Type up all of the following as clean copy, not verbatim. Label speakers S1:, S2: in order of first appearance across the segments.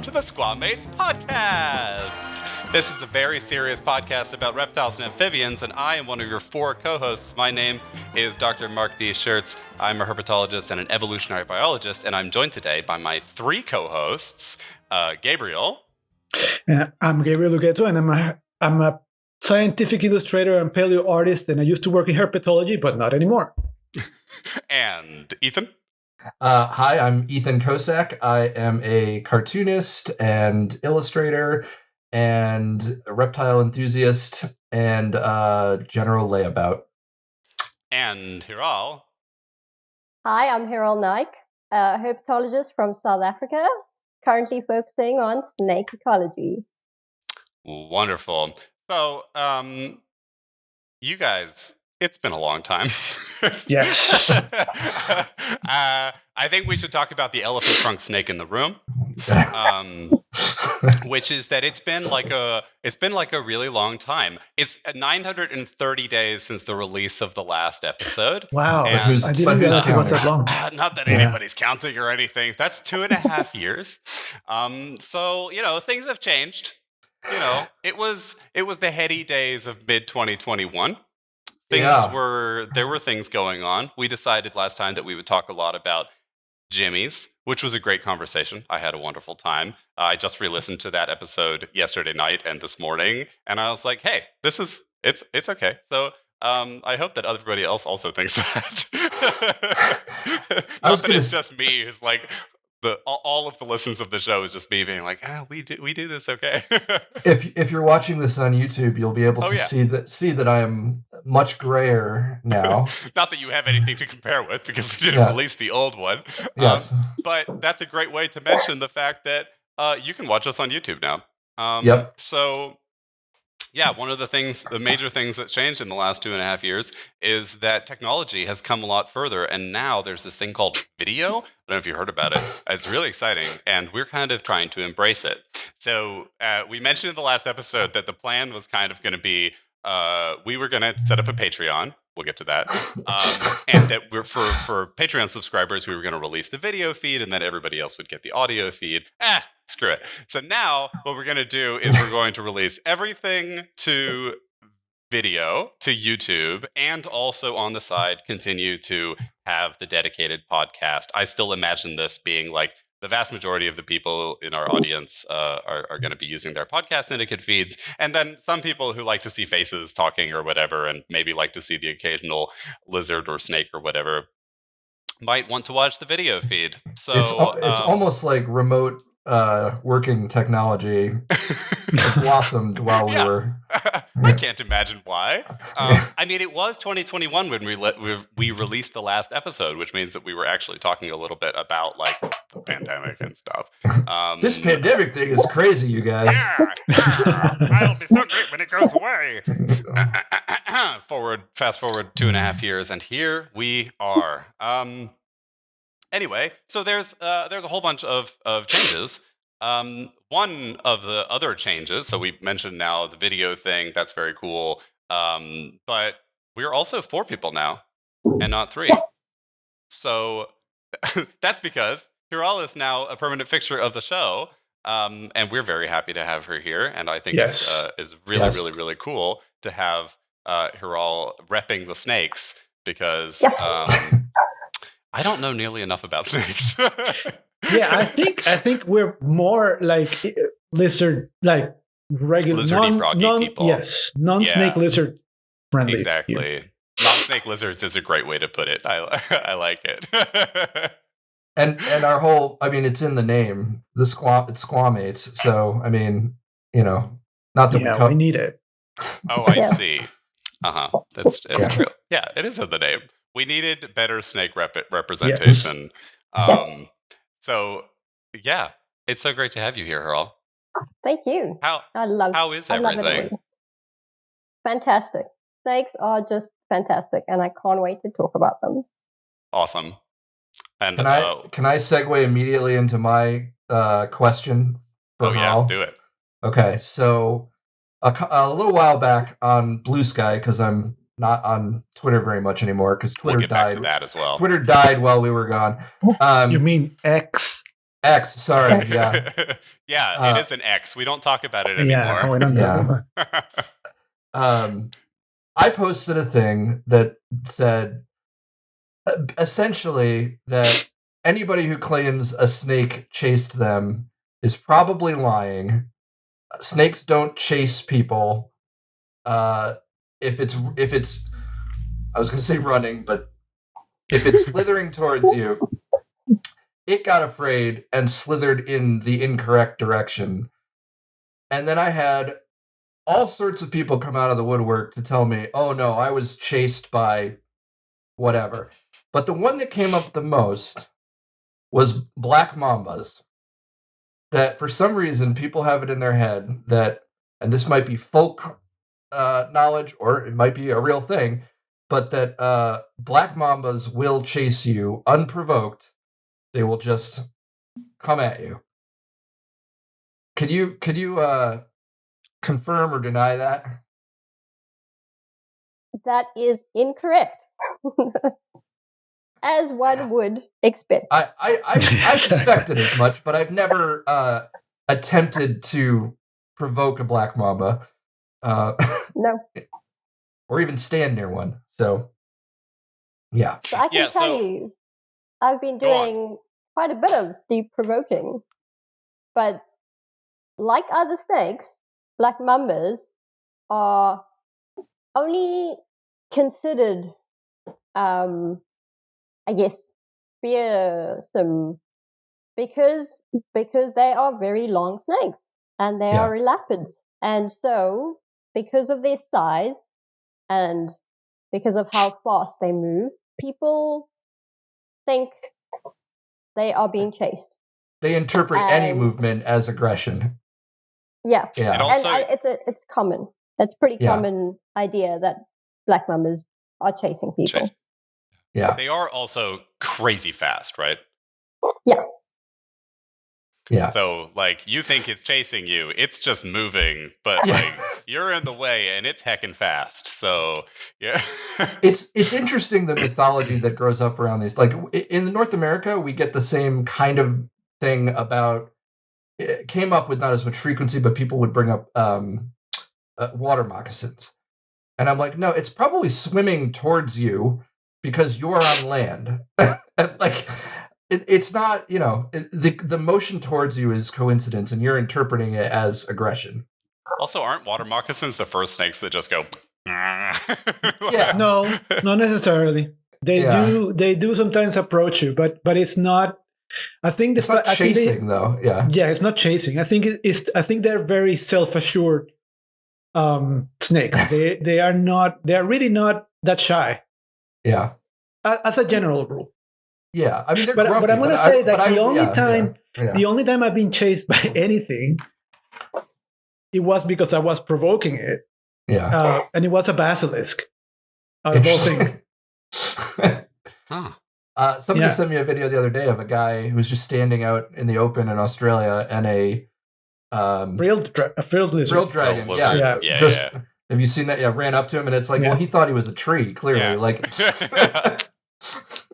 S1: to the SquaMates podcast. This is a very serious podcast about reptiles and amphibians, and I am one of your four co-hosts. My name is Dr. Mark D. Schertz. I'm a herpetologist and an evolutionary biologist, and I'm joined today by my three co-hosts, Gabriel.
S2: I'm Gabriel Lugetto, and I'm a scientific illustrator and paleo artist, and I used to work in herpetology, but not anymore.
S1: And Ethan.
S3: Hi, I'm Ethan Kosak. I am a cartoonist and illustrator and a reptile enthusiast and general layabout.
S1: And Hiral.
S4: Hi, I'm Hiral Naik, a herpetologist from South Africa, currently focusing on snake ecology.
S1: Wonderful. So, you guys, it's been a long time.
S2: Yes.
S1: I think we should talk about the elephant trunk snake in the room, which is that it's been like a really long time. It's 930 days since the release of the last episode.
S2: Wow,
S1: And
S2: I didn't realize it was that long.
S1: not that anybody's counting or anything. That's 2.5 years. So things have changed. It was the heady days of mid 2021. There were things going on. We decided last time that we would talk a lot about jimmies, which was a great conversation. I had a wonderful time. I just re-listened to that episode yesterday night and this morning, and I was like, "Hey, it's okay." So I hope that everybody else also thinks that. Not that it's just me who's like. All of the listens of the show is just me being like, we do this okay.
S3: If you're watching this on YouTube, you'll be able to see that I am much grayer now.
S1: Not that you have anything to compare with because we didn't release the old one.
S3: Yes.
S1: But that's a great way to mention the fact that you can watch us on YouTube now.
S3: Yep.
S1: So, yeah, one of the major things that's changed in the last 2.5 years is that technology has come a lot further, and now there's this thing called video. I don't know if you heard about it. It's really exciting, and we're kind of trying to embrace it. So we mentioned in the last episode that the plan was kind of going to be we were going to set up a Patreon. We'll get to that. And that for Patreon subscribers, we were going to release the video feed, and then everybody else would get the audio feed. Screw it. So now what we're going to do is we're going to release everything to video, to YouTube, and also on the side continue to have the dedicated podcast. I still imagine this being like the vast majority of the people in our audience are going to be using their podcast syndicate feeds. And then some people who like to see faces talking or whatever, and maybe like to see the occasional lizard or snake or whatever, might want to watch the video feed. So
S3: it's almost like remote working technology blossomed while we were.
S1: I can't imagine why. I mean, it was 2021 when we released the last episode, which means that we were actually talking a little bit about like the pandemic and stuff.
S3: This pandemic thing is crazy, you guys.
S1: I'll be so great when it goes away. Fast forward 2.5 years, and here we are. Anyway, so there's a whole bunch of changes. One of the other changes, so we mentioned now the video thing, that's very cool. But we're also 4 people now, and not 3. So that's because Hiral is now a permanent fixture of the show, and we're very happy to have her here. And I think it's really, really, really cool to have Hiral repping the snakes because I don't know nearly enough about snakes.
S2: Yeah, I think we're more like lizard, like regular
S1: lizardy, froggy people.
S2: Yes, non-snake lizard friendly.
S1: Exactly. Non-snake lizards is a great way to put it. I like it.
S3: And our whole, I mean, it's in the name. It's SquaMates. So I mean, not that
S2: we need it.
S1: Oh, I see. That's true. Yeah, it is in the name. We needed better snake representation.
S4: Yes.
S1: So, yeah, it's so great to have you here, Hiral.
S4: Thank you. How is
S1: everything?
S4: Fantastic. Snakes are just fantastic, and I can't wait to talk about them.
S1: Awesome. And
S3: can I segue immediately into my question?
S1: Yeah, do it.
S3: Okay, so a little while back on Blue Sky, because I'm not on Twitter very much anymore because Twitter
S1: we'll get
S3: died.
S1: Back to that as well.
S3: Twitter died while we were gone.
S2: You mean X?
S3: X. Sorry. Yeah.
S1: Yeah, it is an X. We don't talk about it
S2: Yeah,
S1: anymore.
S2: we don't talk
S3: Yeah.
S2: about.
S3: I posted a thing that said essentially that anybody who claims a snake chased them is probably lying. Snakes don't chase people. If it's I was going to say running, but if it's slithering towards you, it got afraid and slithered in the incorrect direction. And then I had all sorts of people come out of the woodwork to tell me, "Oh no, I was chased by whatever." But the one that came up the most was black mambas. That for some reason people have it in their head that, and this might be folk knowledge or it might be a real thing, but that black mambas will chase you unprovoked. They will just come at you. Could you confirm or deny that?
S4: That is incorrect. As one would expect.
S3: I suspected as much, but I've never attempted to provoke a black mamba.
S4: No.
S3: Or even stand near one. So, yeah.
S4: So I can tell you, I've been doing quite a bit of deep provoking. But like other snakes, black mambas are only considered, I guess, fearsome because they are very long snakes and they are elapids. And so, because of their size and because of how fast they move, people think they are being chased.
S3: They interpret any movement as aggression.
S4: Yeah.
S1: And also,
S4: it's common. It's pretty common idea that black mambas are chasing people.
S3: Yeah.
S1: They are also crazy fast, right?
S4: Yeah.
S3: Yeah.
S1: So, like, you think it's chasing you, it's just moving, but like you're in the way and it's heckin' fast. So, yeah.
S3: It's interesting the mythology that grows up around these. Like in North America, we get the same kind of thing about. It came up with not as much frequency, but people would bring up water moccasins, and I'm like, no, it's probably swimming towards you because you're on land. Like. It's not, the motion towards you is coincidence, and you're interpreting it as aggression.
S1: Also, aren't water moccasins the first snakes that just go?
S3: Yeah.
S2: No, not necessarily. They do sometimes approach you, but it's not. I think
S3: it's not chasing though. Yeah.
S2: Yeah, it's not chasing. I think I think they're very self-assured snakes. They are not. They are really not that shy.
S3: Yeah.
S2: As a general rule.
S3: Yeah, I mean,
S2: but I'm going to say that the only time I've been chased by anything, it was because I was provoking it.
S3: Yeah,
S2: and it was a basilisk. Out of all things.
S3: Somebody sent me a video the other day of a guy who was just standing out in the open in Australia and a
S2: frilled lizard.
S3: Frilled dragon. Yeah. Have you seen that? Yeah, ran up to him and it's like, well, he thought he was a tree. Clearly, like.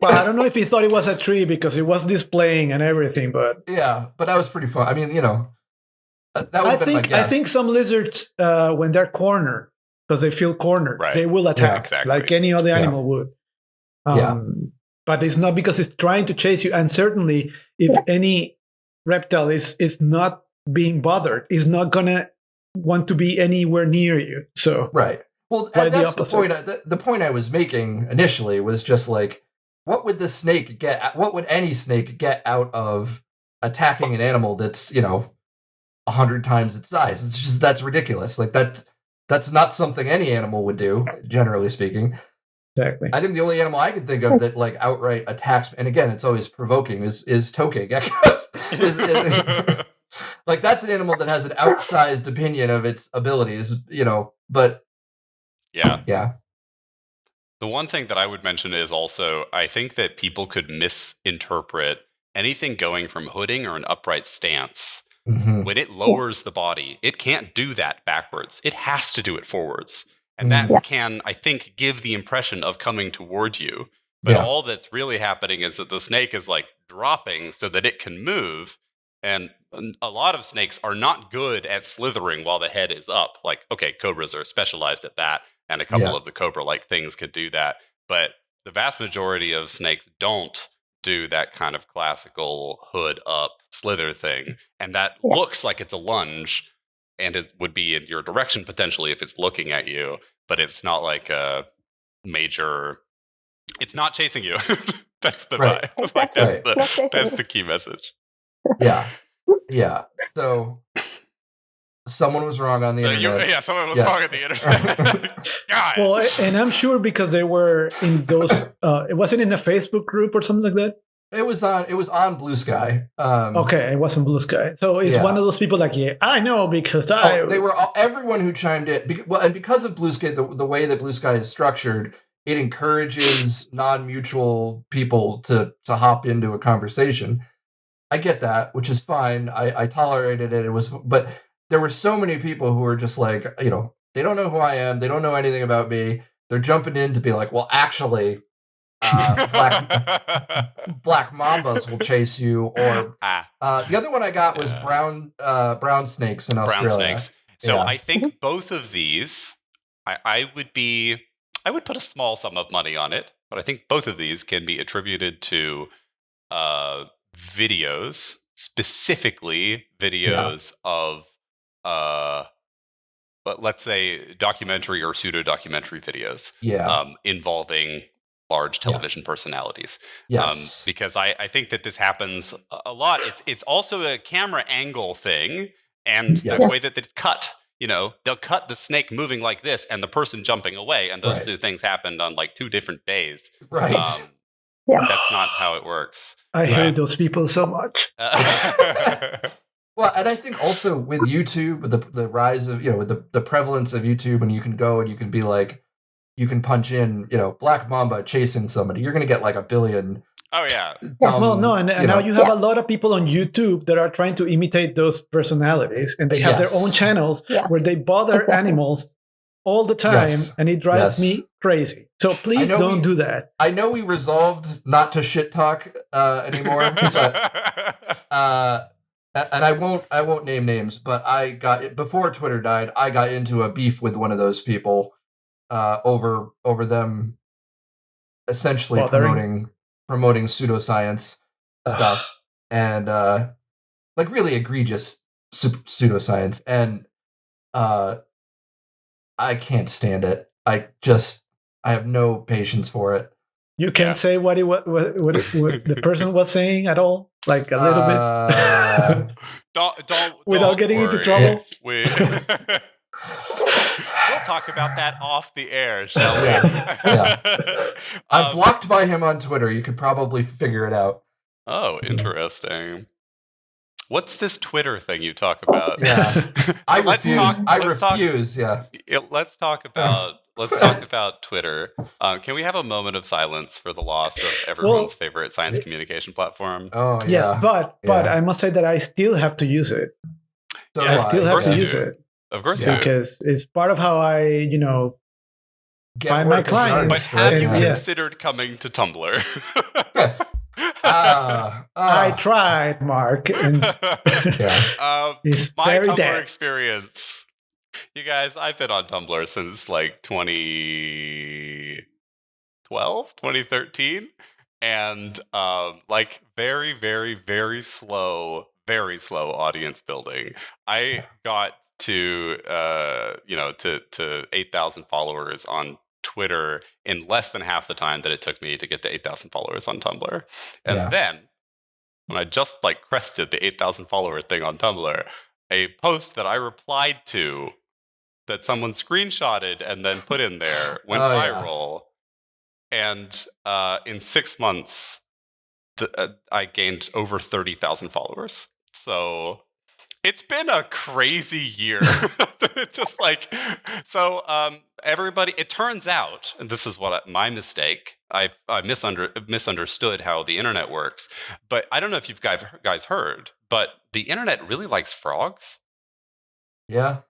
S2: Well, I don't know if he thought it was a tree because it was displaying and everything, but
S3: yeah, but that was pretty fun. I mean, that would have been my guess.
S2: I think some lizards, when they're cornered, because they feel cornered, they will attack like any other animal would. But it's not because it's trying to chase you. And certainly, if any reptile is not being bothered, is not gonna want to be anywhere near you. So
S3: right. Well, that's the point. The point I was making initially was just like, what would the snake get? What would any snake get out of attacking an animal that's 100 times its size? It's just that's ridiculous. Like that's not something any animal would do, generally speaking.
S2: Exactly.
S3: I think the only animal I can think of that like outright attacks, and again, it's always provoking, is tokay geckos. Like that's an animal that has an outsized opinion of its abilities, but. Yeah.
S1: The one thing that I would mention is also, I think that people could misinterpret anything going from hooding or an upright stance.
S3: Mm-hmm.
S1: When it lowers the body, it can't do that backwards. It has to do it forwards. And that can, I think, give the impression of coming toward you. But all that's really happening is that the snake is like dropping so that it can move. And a lot of snakes are not good at slithering while the head is up. Like, okay, cobras are specialized at that, and a couple of the cobra-like things could do that. But the vast majority of snakes don't do that kind of classical hood up slither thing. And that looks like it's a lunge, and it would be in your direction potentially if it's looking at you, but it's not like a major... It's not chasing you. That's the vibe.
S4: Exactly.
S1: Like, that's the key message.
S3: Yeah. So someone was wrong on the internet.
S1: Someone was wrong on the internet. God.
S2: Well, and I'm sure because they were in those. It wasn't in a Facebook group or something like that.
S3: It was on Blue Sky.
S2: Okay, it wasn't Blue Sky. So it's one of those people like, I know because
S3: they were everyone who chimed in. And because of Blue Sky, the way that Blue Sky is structured, it encourages non-mutual people to hop into a conversation. I get that, which is fine. I tolerated it. But there were so many people who were just like, they don't know who I am. They don't know anything about me. They're jumping in to be like, well, actually, black mambas will chase you. Or the other one I got was brown snakes in Australia.
S1: Brown snakes. So I think both of these, I would put a small sum of money on it, but I think both of these can be attributed to videos, specifically videos of, let's say, documentary or pseudo-documentary videos involving large television personalities.
S3: Yes.
S1: Because I think that this happens a lot. It's also a camera angle thing, and the way that it's cut. They'll cut the snake moving like this and the person jumping away, and those two things happened on like 2 different days.
S3: Right.
S1: That's not how it works.
S2: I hate those people so much.
S3: Well, and I think also with YouTube, with the rise of, with the prevalence of YouTube, and you can go and you can be like, you can punch in, black mamba chasing somebody, you're going to get like 1 billion.
S1: Oh, yeah.
S2: Well, no, and now you have a lot of people on YouTube that are trying to imitate those personalities, and they have their own channels where they bother animals all the time, and it drives me crazy. So please don't do that.
S3: I know we resolved not to shit talk anymore, but, and I won't name names, but before Twitter died, I got into a beef with one of those people over them essentially promoting pseudoscience stuff and like really egregious pseudoscience, and I can't stand it. I have no patience for it.
S2: You can't say what the person was saying at all, like a little bit.
S1: Don't
S2: without getting
S1: worry.
S2: into trouble.
S1: We'll talk about that off the air, shall we?
S3: I'm blocked by him on Twitter. You could probably figure it out.
S1: Oh, interesting. What's this Twitter thing you talk about?
S3: Yeah, I refuse.
S1: Let's talk about Twitter. Can we have a moment of silence for the loss of everyone's favorite science communication platform?
S3: Oh, yeah.
S2: Yes, but I must say that I still have to use it.
S1: So
S2: I still have to use it.
S1: Of course, you do.
S2: Because it's part of how I, find my clients.
S1: But have you considered coming to Tumblr?
S2: I tried, Mark. And
S1: my
S2: very
S1: Tumblr experience. You guys, I've been on Tumblr since like 2012, 2013. And like very, very, very slow audience building. I got to 8,000 followers on Twitter in less than half the time that it took me to get to 8,000 followers on Tumblr. And then when I just like crested the 8,000 follower thing on Tumblr, a post that I replied to that someone screenshotted and then put in there went viral. And in 6 months, I gained over 30,000 followers. So it's been a crazy year. It's just like, so everybody, it turns out, and this is my mistake, I misunderstood how the internet works, but I don't know if you've guys heard, but the internet really likes frogs.
S3: Yeah.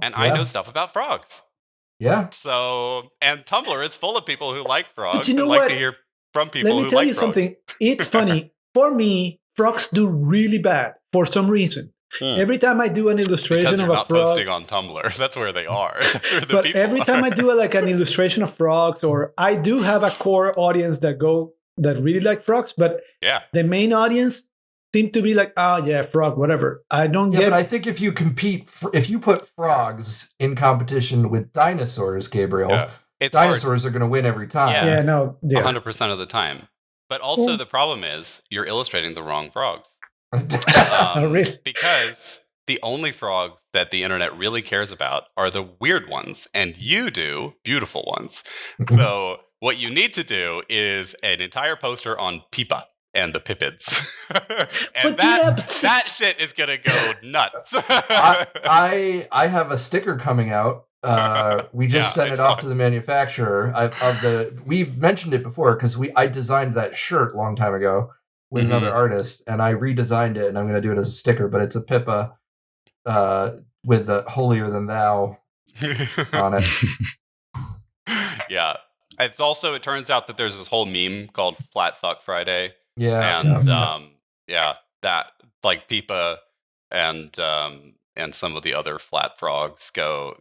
S1: And I know stuff about frogs.
S3: Yeah.
S1: So, and Tumblr is full of people who like frogs.
S2: But you know
S1: like to hear from people who like frogs.
S2: Let me tell you something. It's funny. For me, frogs do really bad for some reason. Every time I do an illustration
S1: because
S2: of
S1: you're
S2: a
S1: not
S2: frog,
S1: posting on Tumblr. That's where they are. That's where the
S2: but
S1: people
S2: every time I do like an illustration of frogs, or I do have a core audience that really like frogs, but the main audience seem to be like, frog, whatever. I don't get.
S3: But I think if you put frogs in competition with dinosaurs, Gabriel, dinosaurs are going to win every time.
S1: 100% of the time. But also the problem is you're illustrating the wrong frogs.
S2: Really?
S1: Because the only frogs that the internet really cares about are the weird ones, and you do beautiful ones. So what you need to do is an entire poster on Pipa and the Pipids. And that shit is gonna go nuts.
S3: I have a sticker coming out. We just sent it off to the manufacturer. We've mentioned it before because I designed that shirt a long time ago with another artist, and I redesigned it, and I'm going to do it as a sticker. But it's a Pippa with the "Holier Than Thou" on it.
S1: Yeah, it turns out that there's this whole meme called Flat Fuck Friday.
S3: Yeah,
S1: and that like Pipa and some of the other flat frogs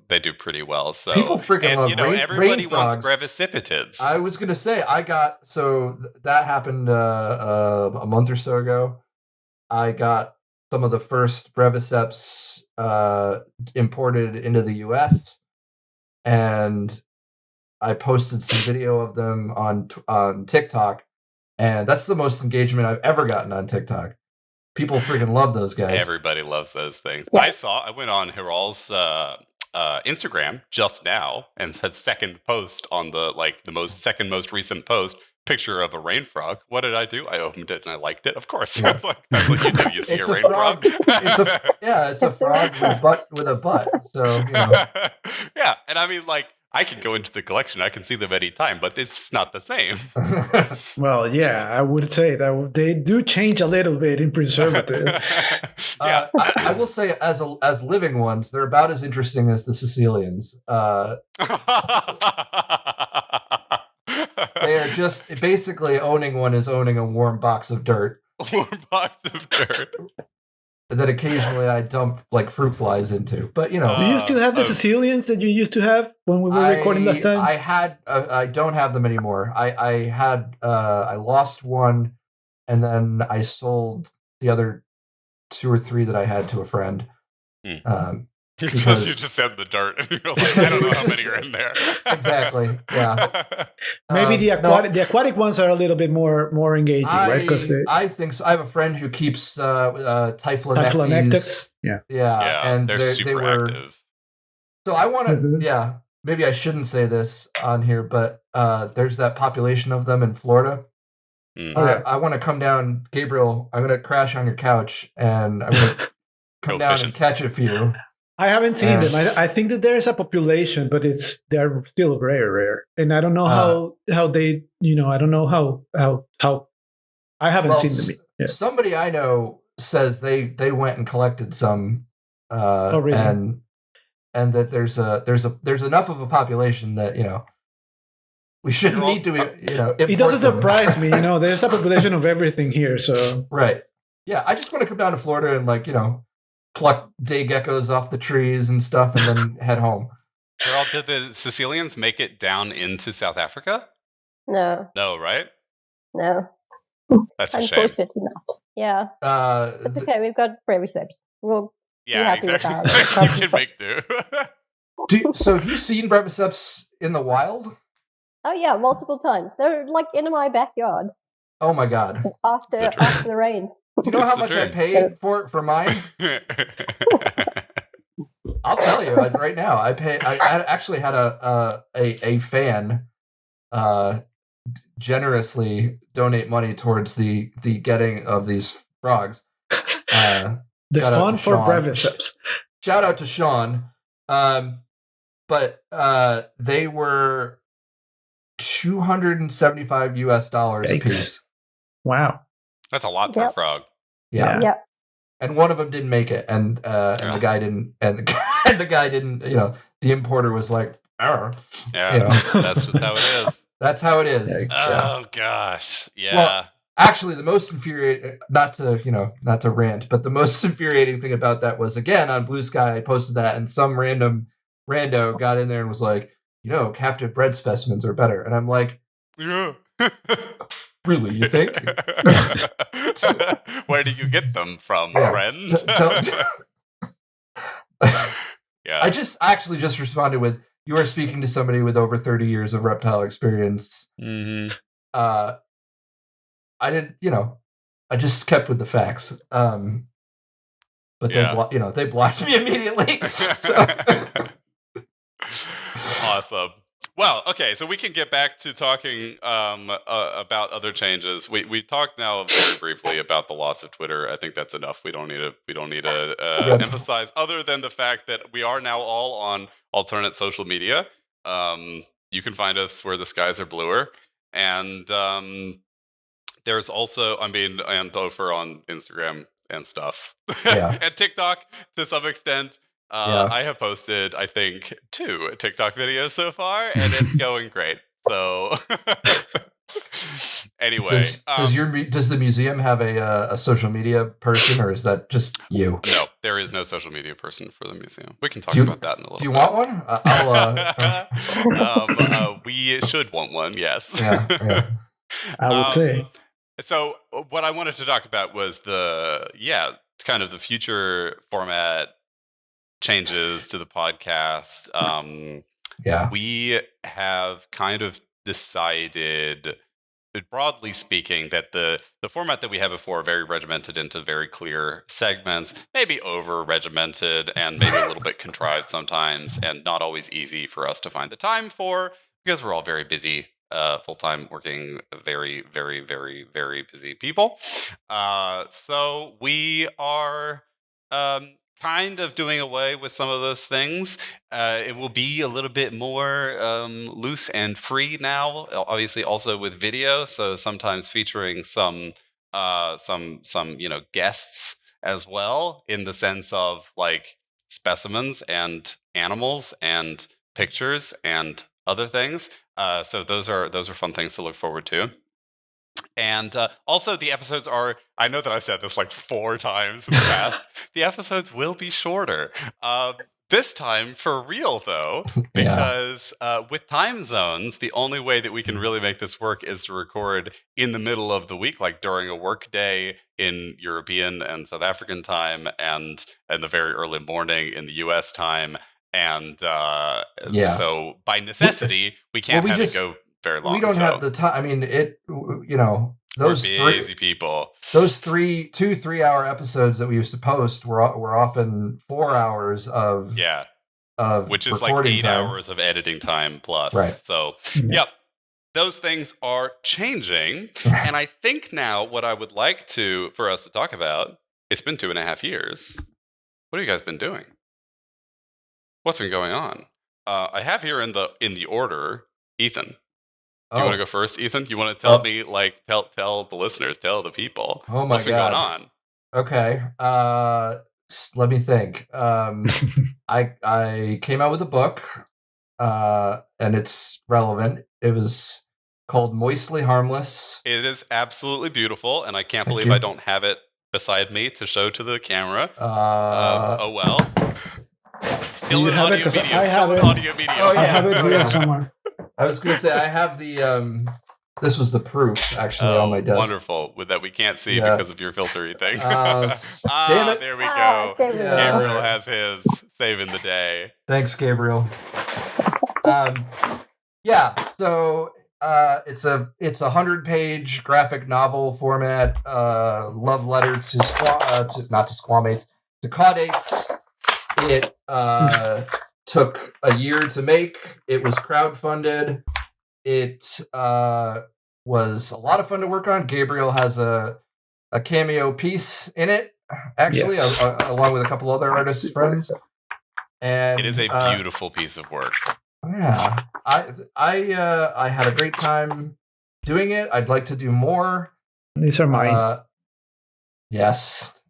S1: they do pretty well. So
S3: people freaking love
S1: everybody
S3: rain
S1: wants
S3: frogs.
S1: brevicipitids.
S3: I was gonna say that happened a month or so ago. I got some of the first breviceps imported into the U.S. and I posted some video of them on TikTok. And that's the most engagement I've ever gotten on TikTok. People freaking love those guys.
S1: Everybody loves those things.
S4: Yeah.
S1: I went on Hiral's Instagram just now and had second post on the second most recent post, picture of a rain frog. What did I do? I opened it and I liked it. Of course. That's what you do. You see a rain frog.
S3: It's a frog with a butt. So,
S1: Yeah. And I mean, I can go into the collection. I can see them anytime, but it's just not the same.
S2: Well, yeah, I would say that they do change a little bit in preservative.
S3: I will say, as living ones, they're about as interesting as the Sicilians. They are just basically owning one is owning a warm box of dirt.
S1: Warm box of dirt.
S3: That occasionally I dump fruit flies into, but
S2: do you still have the Sicilians that you used to have when we were recording last time?
S3: I had. I don't have them anymore. I lost one, and then I sold the other 2 or 3 that I had to a friend.
S1: Because you just said the dirt, and you're like, I don't know how many are in there.
S3: Exactly. Yeah.
S2: Maybe the aquatic ones are a little bit more engaging, right? Because
S3: I think so. I have a friend who keeps Typhlonetes.
S2: Yeah,
S1: and they're super active.
S3: So I want to. Yeah, maybe I shouldn't say this on here, but there's that population of them in Florida. I want to come down, Gabriel. I'm going to crash on your couch, and I'm going to come down fishing and catch a few.
S2: I haven't seen them. I think that there's a population, but they're still very rare, and I don't know how they. I don't know how. I haven't seen them. Yeah.
S3: Somebody I know says they went and collected some,
S2: really?
S3: and that there's enough of a population that we shouldn't need to
S2: it doesn't surprise me. There's a population of everything here, so
S3: right. Yeah, I just want to come down to Florida and pluck day geckos off the trees and stuff, and then head home.
S1: Did the Sicilians make it down into South Africa?
S4: No.
S1: No, right?
S4: No.
S1: That's a shame.
S4: Unfortunately not. Yeah. It's okay. We've got breviceps. We'll be happy
S1: exactly.
S4: with our
S1: You can make do.
S3: So have you seen breviceps in the wild?
S4: Oh yeah, multiple times. They're in my backyard.
S3: Oh my god!
S4: After the rain.
S3: Do you know how much I paid for mine? I'll tell you right now. I actually had a fan generously donate money towards the getting of these frogs.
S2: The fun for breviceps.
S3: Shout out to Sean. But they were $275 a piece.
S2: Wow.
S1: That's a lot for a frog.
S3: Yeah.
S4: Yep.
S3: And one of them didn't make it, and the guy didn't, and the guy didn't. The importer was like, "Arr."
S1: Yeah, that's just how it is.
S3: That's how it is.
S1: Oh gosh, yeah.
S3: Well, Actually, the most infuriating, not to rant, but the most infuriating thing about that was, again, on Blue Sky, I posted that, and some rando got in there and was like, captive bred specimens are better. And I'm like,
S1: yeah.
S3: Really, you think?
S1: Where do you get them from, friend?
S3: Yeah. I actually just responded with, you are speaking to somebody with over 30 years of reptile experience.
S1: Mm-hmm.
S3: I didn't, I just kept with the facts. But they blocked me immediately. So.
S1: Awesome. Well, okay, so we can get back to talking about other changes. We talked now very briefly about the loss of Twitter. I think that's enough. We don't need to emphasize, other than the fact that we are now all on alternate social media. You can find us where the skies are bluer, and there's also, and over on Instagram and stuff, and TikTok to some extent. I have posted, I think, 2 TikTok videos so far, and it's going great. So, anyway,
S3: does the museum have a social media person, or is that just you?
S1: No, there is no social media person for the museum. We can talk about that in a little bit.
S3: Do you want one?
S1: We should want one. Yes.
S3: Yeah.
S2: I would say.
S1: So, what I wanted to talk about was kind of the future format changes to the podcast. We have kind of decided, broadly speaking, that the format that we had before, very regimented into very clear segments, maybe over regimented and maybe a little bit contrived sometimes, and not always easy for us to find the time for, because we're all very busy, full-time working, very, very, very, very busy people. So we are kind of doing away with some of those things. It will be a little bit more loose and free now, obviously also with video, so sometimes featuring some guests as well, in the sense of like specimens and animals and pictures and other things. So those are fun things to look forward to. And also, the episodes are, I know that I've said this like 4 times in the past, the episodes will be shorter. This time, for real, though, because with time zones, the only way that we can really make this work is to record in the middle of the week, like during a work day in European and South African time, and in the very early morning in the US time. And so, by necessity, we can't have it go very long.
S3: We don't have the time. I mean, those
S1: busy people.
S3: Those 2 3-hour episodes that we used to post were often 4 hours of
S1: which is like 8 hours of editing time plus.
S3: Right.
S1: So those things are changing, and I think now what I would like for us to talk about. It's been 2.5 years. What have you guys been doing? What's been going on? I have here in the order, Ethan. Do you want to go first, Ethan? You want to tell me, tell the listeners, tell the people what's been going on?
S3: Okay. Let me think. I came out with a book, and it's relevant. It was called Moistly Harmless.
S1: It is absolutely beautiful, and I can't believe I don't have it beside me to show to the camera. Oh well. Still an audio medium.
S2: I have it here somewhere.
S3: I was going to say, I have the, this was the proof, actually, on my desk.
S1: Wonderful, with that we can't see because of your filtery thing.
S3: Damn it.
S1: There we go.
S4: Gabriel
S1: has his, saving the day.
S3: Thanks, Gabriel. So it's a 100-page graphic novel format, love letter to SquaMates, to caudates. It took a year to make. It was crowdfunded. It was a lot of fun to work on. Gabriel has a cameo piece in it, actually, along with a couple other artists' friends. And
S1: it is a beautiful piece of work.
S3: Yeah, I had a great time doing it. I'd like to do more.
S2: These are mine.
S3: Yes,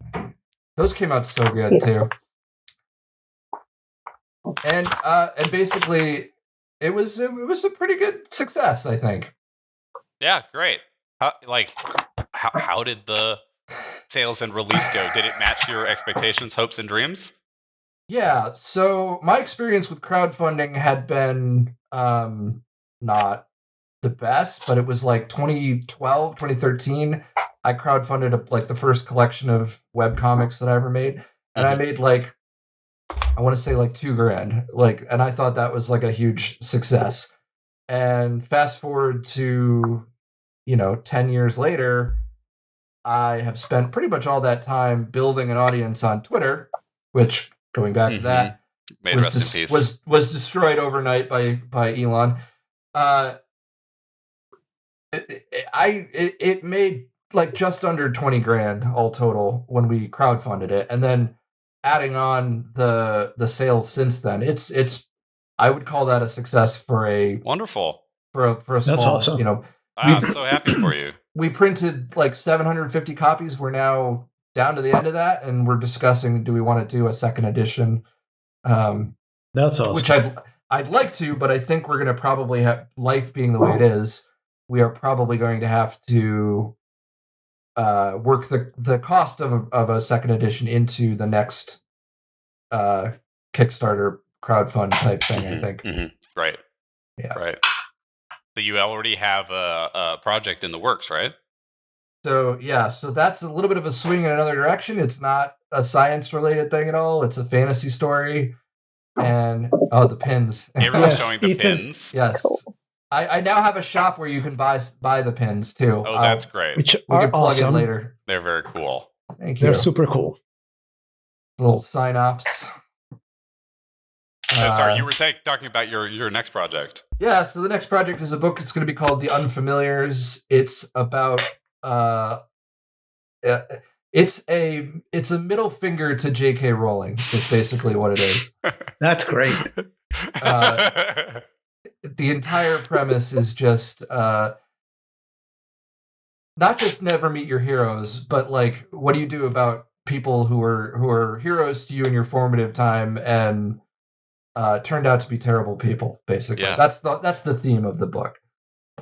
S3: those came out so good too. And basically, it was a pretty good success, I think.
S1: Yeah, great. I how did the sales and release go? Did it match your expectations, hopes, and dreams?
S3: Yeah, so my experience with crowdfunding had been not the best, but it was like 2012, 2013. I crowdfunded like the first collection of webcomics that I ever made, and I made like, I want to say like $2,000, like, and I thought that was like a huge success. And fast forward to 10 years later, I have spent pretty much all that time building an audience on Twitter, which, going back to that, was destroyed overnight by Elon. It made like just under $20,000 all total when we crowdfunded it, and then adding on the sales since then, it's I would call that a success for a
S1: wonderful
S3: for a small.
S2: That's awesome.
S1: I'm so happy for you.
S3: We printed like 750 copies. We're now down to the end of that, and we're discussing, do we want to do a second edition?
S2: That's awesome.
S3: Which I'd like to, but I think we're going to probably have, life being the way it is, we are probably going to have to work the cost of a second edition into the next Kickstarter crowdfund type thing. I think.
S1: Right.
S3: Yeah.
S1: Right. So you already have a project in the works, right?
S3: So that's a little bit of a swing in another direction. It's not a science-related thing at all. It's a fantasy story, and the pins.
S1: Everyone's showing the pins.
S3: Yes. Cool. I now have a shop where you can buy the pins too.
S1: Oh, that's great.
S2: Which
S3: we can plug in later.
S1: They're very cool.
S3: Thank you.
S2: They're super cool.
S3: Little synopsis.
S1: Sorry, you were talking about your next project.
S3: Yeah, so the next project is a book. It's going to be called The Unfamiliars. It's about it's a middle finger to J.K. Rowling. Is basically what it is.
S2: That's great.
S3: The entire premise is just not just never meet your heroes, but like, what do you do about people who are heroes to you in your formative time and turned out to be terrible people? Basically, that's the theme of the book.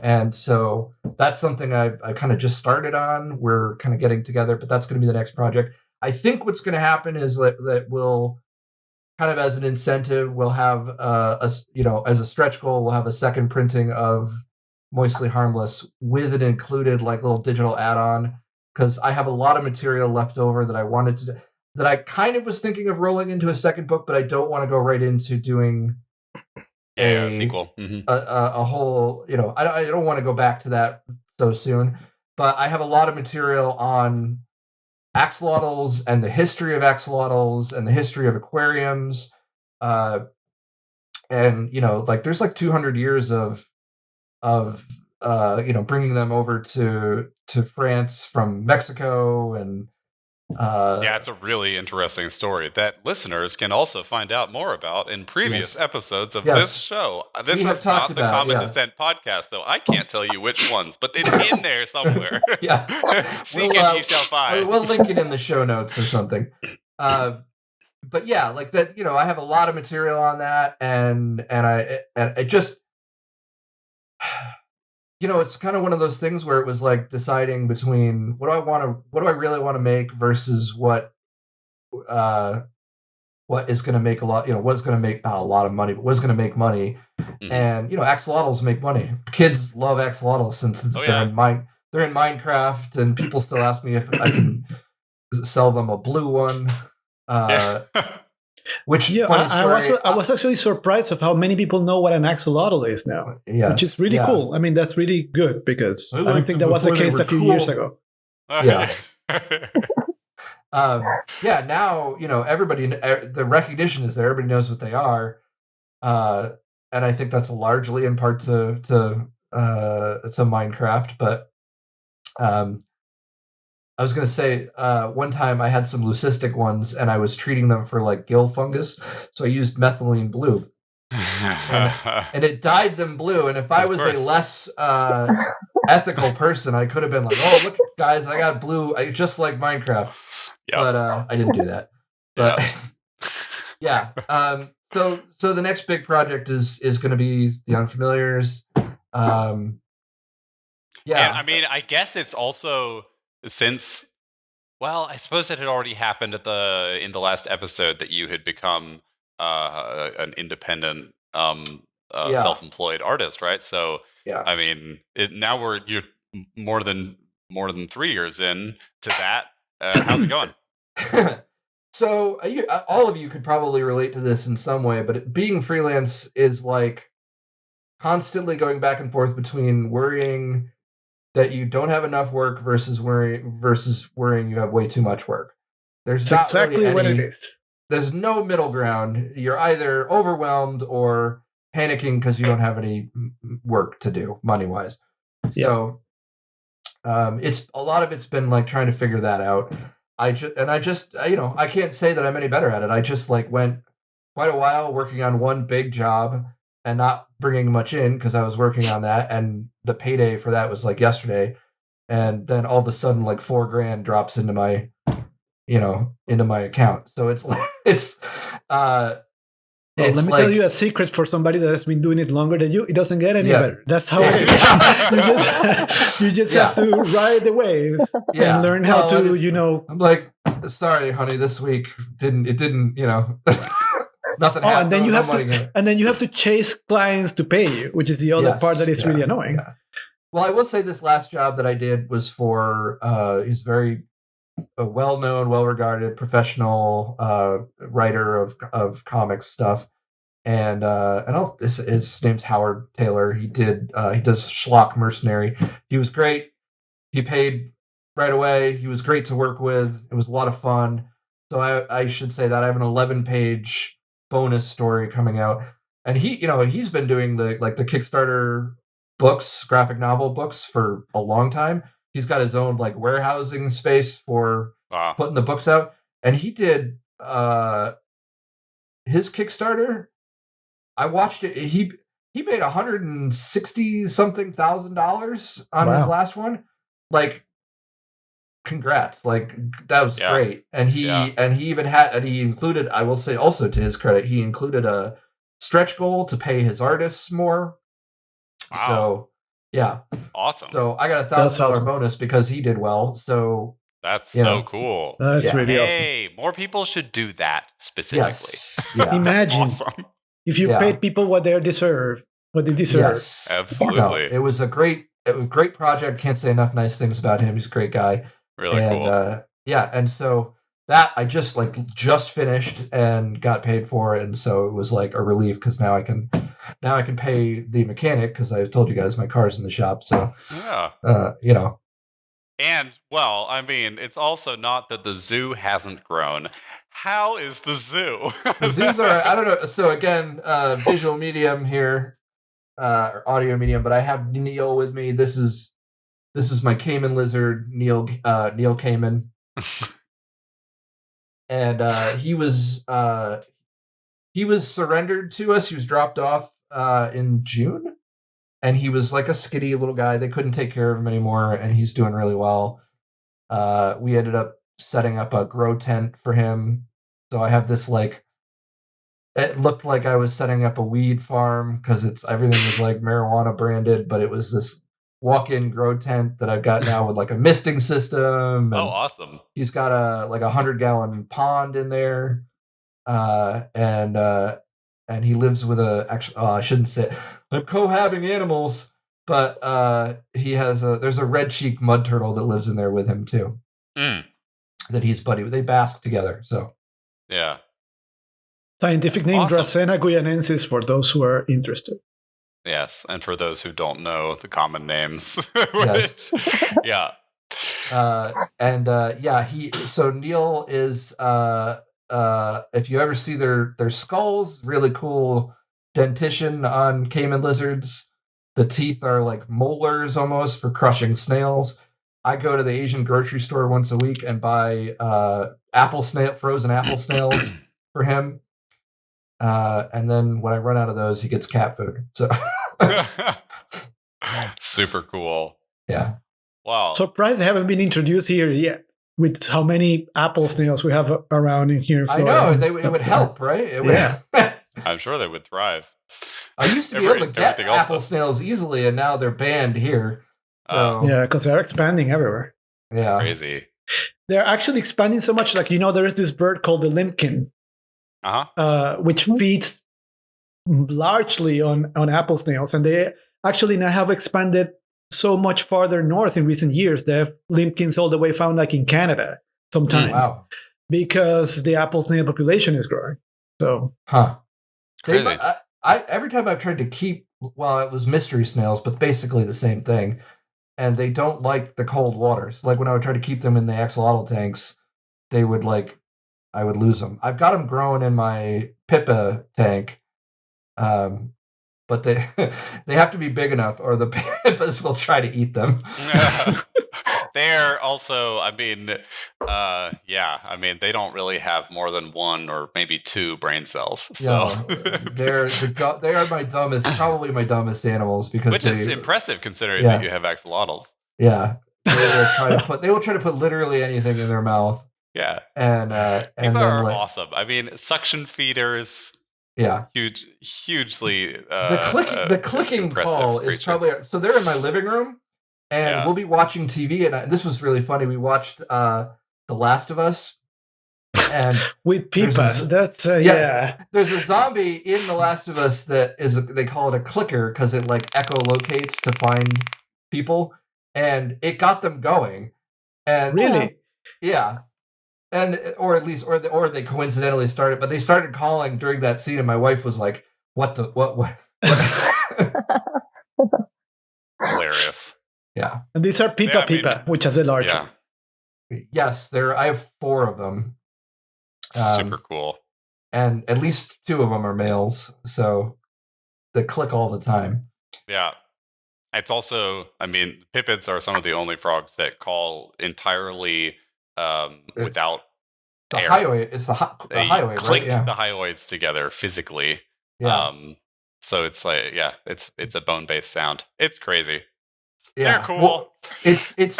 S3: And so that's something I kind of just started on. We're kind of getting together, but that's going to be the next project. I think what's going to happen is that we'll kind of, as an incentive, we'll have as a stretch goal, we'll have a second printing of Moistly Harmless with an included like little digital add-on, because I have a lot of material left over that I wanted to, that I kind of was thinking of rolling into a second book, but I don't want to go right into doing
S1: a sequel,
S3: a whole, I don't want to go back to that so soon, but I have a lot of material on axolotls and the history of axolotls and the history of aquariums, and like there's like 200 years of bringing them over to France from Mexico, and
S1: it's a really interesting story that listeners can also find out more about in previous episodes of this show. This is not the Common Descent podcast, so I can't tell you which ones, but it's in there somewhere. Seek and you shall find.
S3: We'll link it in the show notes or something. But yeah, like that, I have a lot of material on that, and it just, it's kind of one of those things where it was like deciding between what do I really want to make versus what is going to make a lot, what's going to make a lot of money, but what's going to make money. And axolotls make money. Kids love axolotls since they're in Minecraft, and people still ask me if I can sell them a blue one. Which
S2: I was actually surprised of how many people know what an axolotl is now. Which is really cool. I mean, that's really good, because I don't think that was the case a few years ago.
S3: Yeah. Now everybody, the recognition is there. Everybody knows what they are, and I think that's largely in part to Minecraft. But I was going to say, one time I had some leucistic ones, and I was treating them for like gill fungus, so I used methylene blue, and it dyed them blue. And if I was a less ethical person, I could have been like, "Oh, look, guys, I got blue, just like Minecraft." But I didn't do that. But so the next big project is going to be The Unfamiliars.
S1: And I mean, I guess it's also since, well, I suppose it had already happened in the last episode that you had become an independent, self-employed artist, right? So, I mean, now you're more than 3 years in to that. How's it going?
S3: So all of you could probably relate to this in some way, but being freelance is like constantly going back and forth between worrying that you don't have enough work versus worrying you have way too much work. There's not
S2: exactly
S3: really
S2: what it is.
S3: There's no middle ground. You're either overwhelmed or panicking because you don't have any work to do money-wise. So it's a lot of it's been like trying to figure that out. I can't say that I'm any better at it. I just like went quite a while working on one big job and not bringing much in because I was working on that, and the payday for that was like yesterday, and then all of a sudden like $4,000 drops into my account. So it's like
S2: let me tell you a secret for somebody that has been doing it longer than you. It doesn't get any better. That's how it is. You just have to ride the wave and learn how to,
S3: I'm like, sorry, honey, this week didn't, nothing happened.
S2: And then you have to chase clients to pay you, which is the other part that is really annoying.
S3: Yeah. Well, I will say this last job that I did was for he's very well-known, well-regarded professional writer of comics stuff, and his name's Howard Taylor. He does Schlock Mercenary. He was great. He paid right away. He was great to work with. It was a lot of fun. So I should say that I have an 11-page bonus story coming out, and he's been doing the Kickstarter books, graphic novel books for a long time. He's got his own like warehousing space for putting the books out, and he did his Kickstarter. I watched it. He made $160-something thousand on his last one. Like, congrats! Like that was great. And he included. I will say also to his credit, he included a stretch goal to pay his artists more. Wow. So. Yeah.
S1: Awesome.
S3: So I got $1,000 bonus because he did well. So
S1: that's so cool.
S2: That's really awesome.
S1: Hey, more people should do that specifically.
S3: Yes. Yeah.
S2: Imagine if you paid people what they deserve.
S3: Yes.
S1: Absolutely.
S3: No, it was a great project. Can't say enough nice things about him. He's a great guy.
S1: Really cool.
S3: And so that I just finished and got paid for it, and so it was like a relief because now I can pay the mechanic because I told you guys my car's in the shop. So
S1: And well, I mean, it's also not that the zoo hasn't grown. How is the zoo?
S3: The zoo's all right. I don't know. So again, visual medium here, or audio medium, but I have Neil with me. This is my Caiman lizard, Neil Caiman. And he was surrendered to us. He was dropped off in June, and he was like a skitty little guy. They couldn't take care of him anymore, and he's doing really well. We ended up setting up a grow tent for him. So I have this it looked like I was setting up a weed farm because everything was like marijuana branded, but it was this walk-in grow tent that I've got now with like a misting system.
S1: Oh, awesome!
S3: He's got a 100-gallon pond in there, and he lives with I shouldn't say I'm cohabiting animals, but there's a red cheek mud turtle that lives in there with him too. That he's buddy with. They bask together. So
S1: yeah.
S2: Scientific name Dracena guyanensis for those who are interested.
S1: Yes, and for those who don't know the common names.
S3: Yes.
S1: Yeah.
S3: So Neil is if you ever see their skulls, really cool dentition on Caiman lizards. The teeth are like molars almost for crushing snails. I go to the Asian grocery store once a week and buy frozen apple snails for him. And then when I run out of those, he gets cat food. So
S1: super cool.
S3: Yeah.
S1: Wow.
S2: Surprised they haven't been introduced here yet. With how many apple snails we have around in here in Florida.
S3: I know it would help, right?
S1: I'm sure they would thrive.
S3: I used to be able to get apple snails easily, and now they're banned here. So.
S2: Yeah, because they're expanding everywhere.
S3: Yeah.
S1: Crazy.
S2: They're actually expanding so much. Like, there is this bird called the limpkin, which feeds largely on apple snails. And they actually now have expanded so much farther north in recent years. They have limpkins all the way found like in Canada sometimes. Because the apple snail population is growing. So,
S3: crazy. Every time I've tried to keep, it was mystery snails, but basically the same thing. And they don't like the cold waters. Like when I would try to keep them in the axolotl tanks, they would I would lose them. I've got them growing in my Pippa tank, but they have to be big enough, or the Pippas will try to eat them.
S1: They're also, they don't really have more than one or maybe two brain cells. So
S3: they are probably my dumbest animals, because
S1: which is impressive considering that you have axolotls.
S3: Yeah, they will try to put literally anything in their mouth.
S1: Yeah,
S3: and
S1: people are awesome. I mean, suction feeders.
S3: Yeah,
S1: hugely.
S3: The clicking call is probably so. They're in my living room. And we'll be watching TV, and this was really funny. We watched The Last of Us, and
S2: with Pippa. That's
S3: There's a zombie in The Last of Us that they call it a clicker because it echolocates to find people, and it got them going. And
S2: really,
S3: and or they coincidentally started, but they started calling during that scene, and my wife was like, "What?"
S1: Hilarious.
S3: Yeah,
S2: and these are Pippa, which has a large.
S3: Yeah. Yes, I have 4 of them.
S1: Super cool.
S3: And at least 2 of them are males, so they click all the time.
S1: Yeah, it's also. Pippids are some of the only frogs that call entirely without
S3: the
S1: air.
S3: Hyoid. It's the hyoid,
S1: click
S3: right?
S1: the hyoids together physically.
S3: Yeah.
S1: So it's it's a bone-based sound. It's crazy.
S3: Yeah.
S1: They're cool.
S3: Well, it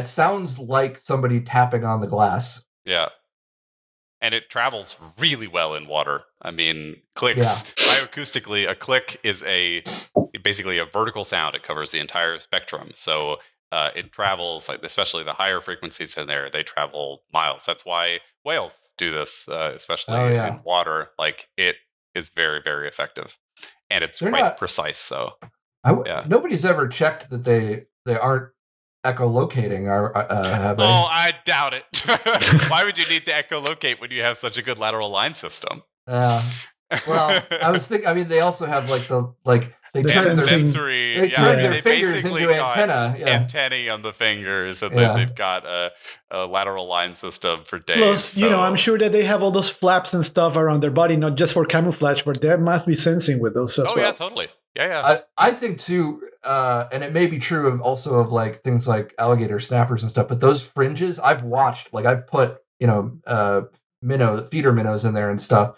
S3: sounds like somebody tapping on the glass.
S1: Yeah. And it travels really well in water. Clicks bioacoustically. A click is basically a vertical sound. It covers the entire spectrum. So it travels, especially the higher frequencies in there. They travel miles. That's why whales do this, especially in water. It is very, very effective, and it's quite precise. So.
S3: Nobody's ever checked that they aren't echolocating. Have they?
S1: Oh, I doubt it. Why would you need to echolocate when you have such a good lateral line system?
S3: Well, I was thinking. They also have they turn their
S1: sensory.
S3: They turn their fingers into
S1: antennae on the fingers, and then they've got a lateral line system for days.
S2: Plus, I'm sure that they have all those flaps and stuff around their body, not just for camouflage, but there must be sensing with those as well.
S1: Yeah, totally. Yeah.
S3: I think too, and it may be true of things like alligator snappers and stuff. But those fringes, I've watched. I've put feeder minnows in there and stuff,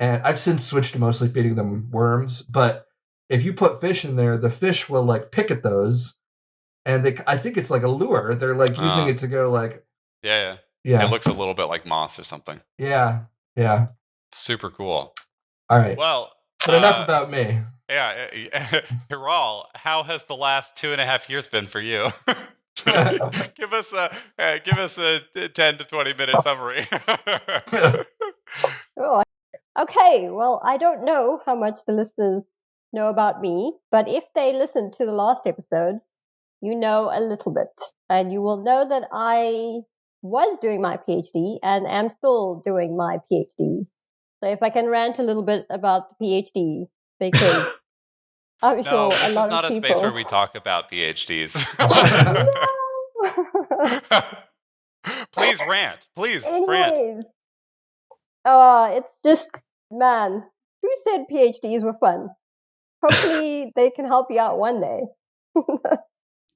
S3: and I've since switched to mostly feeding them worms. But if you put fish in there, the fish will pick at those, and I think it's like a lure. They're using it to go
S1: Yeah. It looks a little bit like moss or something.
S3: Yeah.
S1: Super cool.
S3: All right.
S1: Well,
S3: but enough about me.
S1: Yeah, Hiral, how has the last 2.5 years been for you? give us a 10 to 20 minute summary.
S4: Okay, well, I don't know how much the listeners know about me, but if they listened to the last episode, you know a little bit, and you will know that I was doing my PhD and am still doing my PhD. So if I can rant a little bit about the PhD, because I'm sure
S1: this
S4: is
S1: not a space where we talk about PhDs. Please rant. Please rant.
S4: It's just, man, who said PhDs were fun? Hopefully they can help you out one day.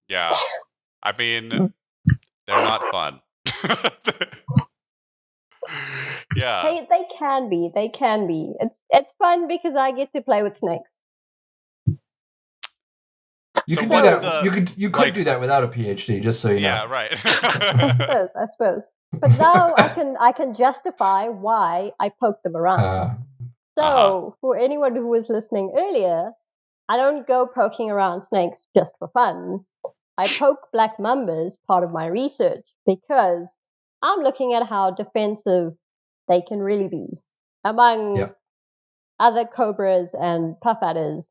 S1: Yeah. They're not fun. Yeah.
S4: Hey, they can be. It's fun because I get to play with snakes.
S3: You could do that. You could do that without a PhD, just so you know.
S1: Yeah, right.
S4: I suppose. But now I can justify why I poke them around. For anyone who was listening earlier, I don't go poking around snakes just for fun. I poke black mambas part of my research because I'm looking at how defensive they can really be among other cobras and puff adders.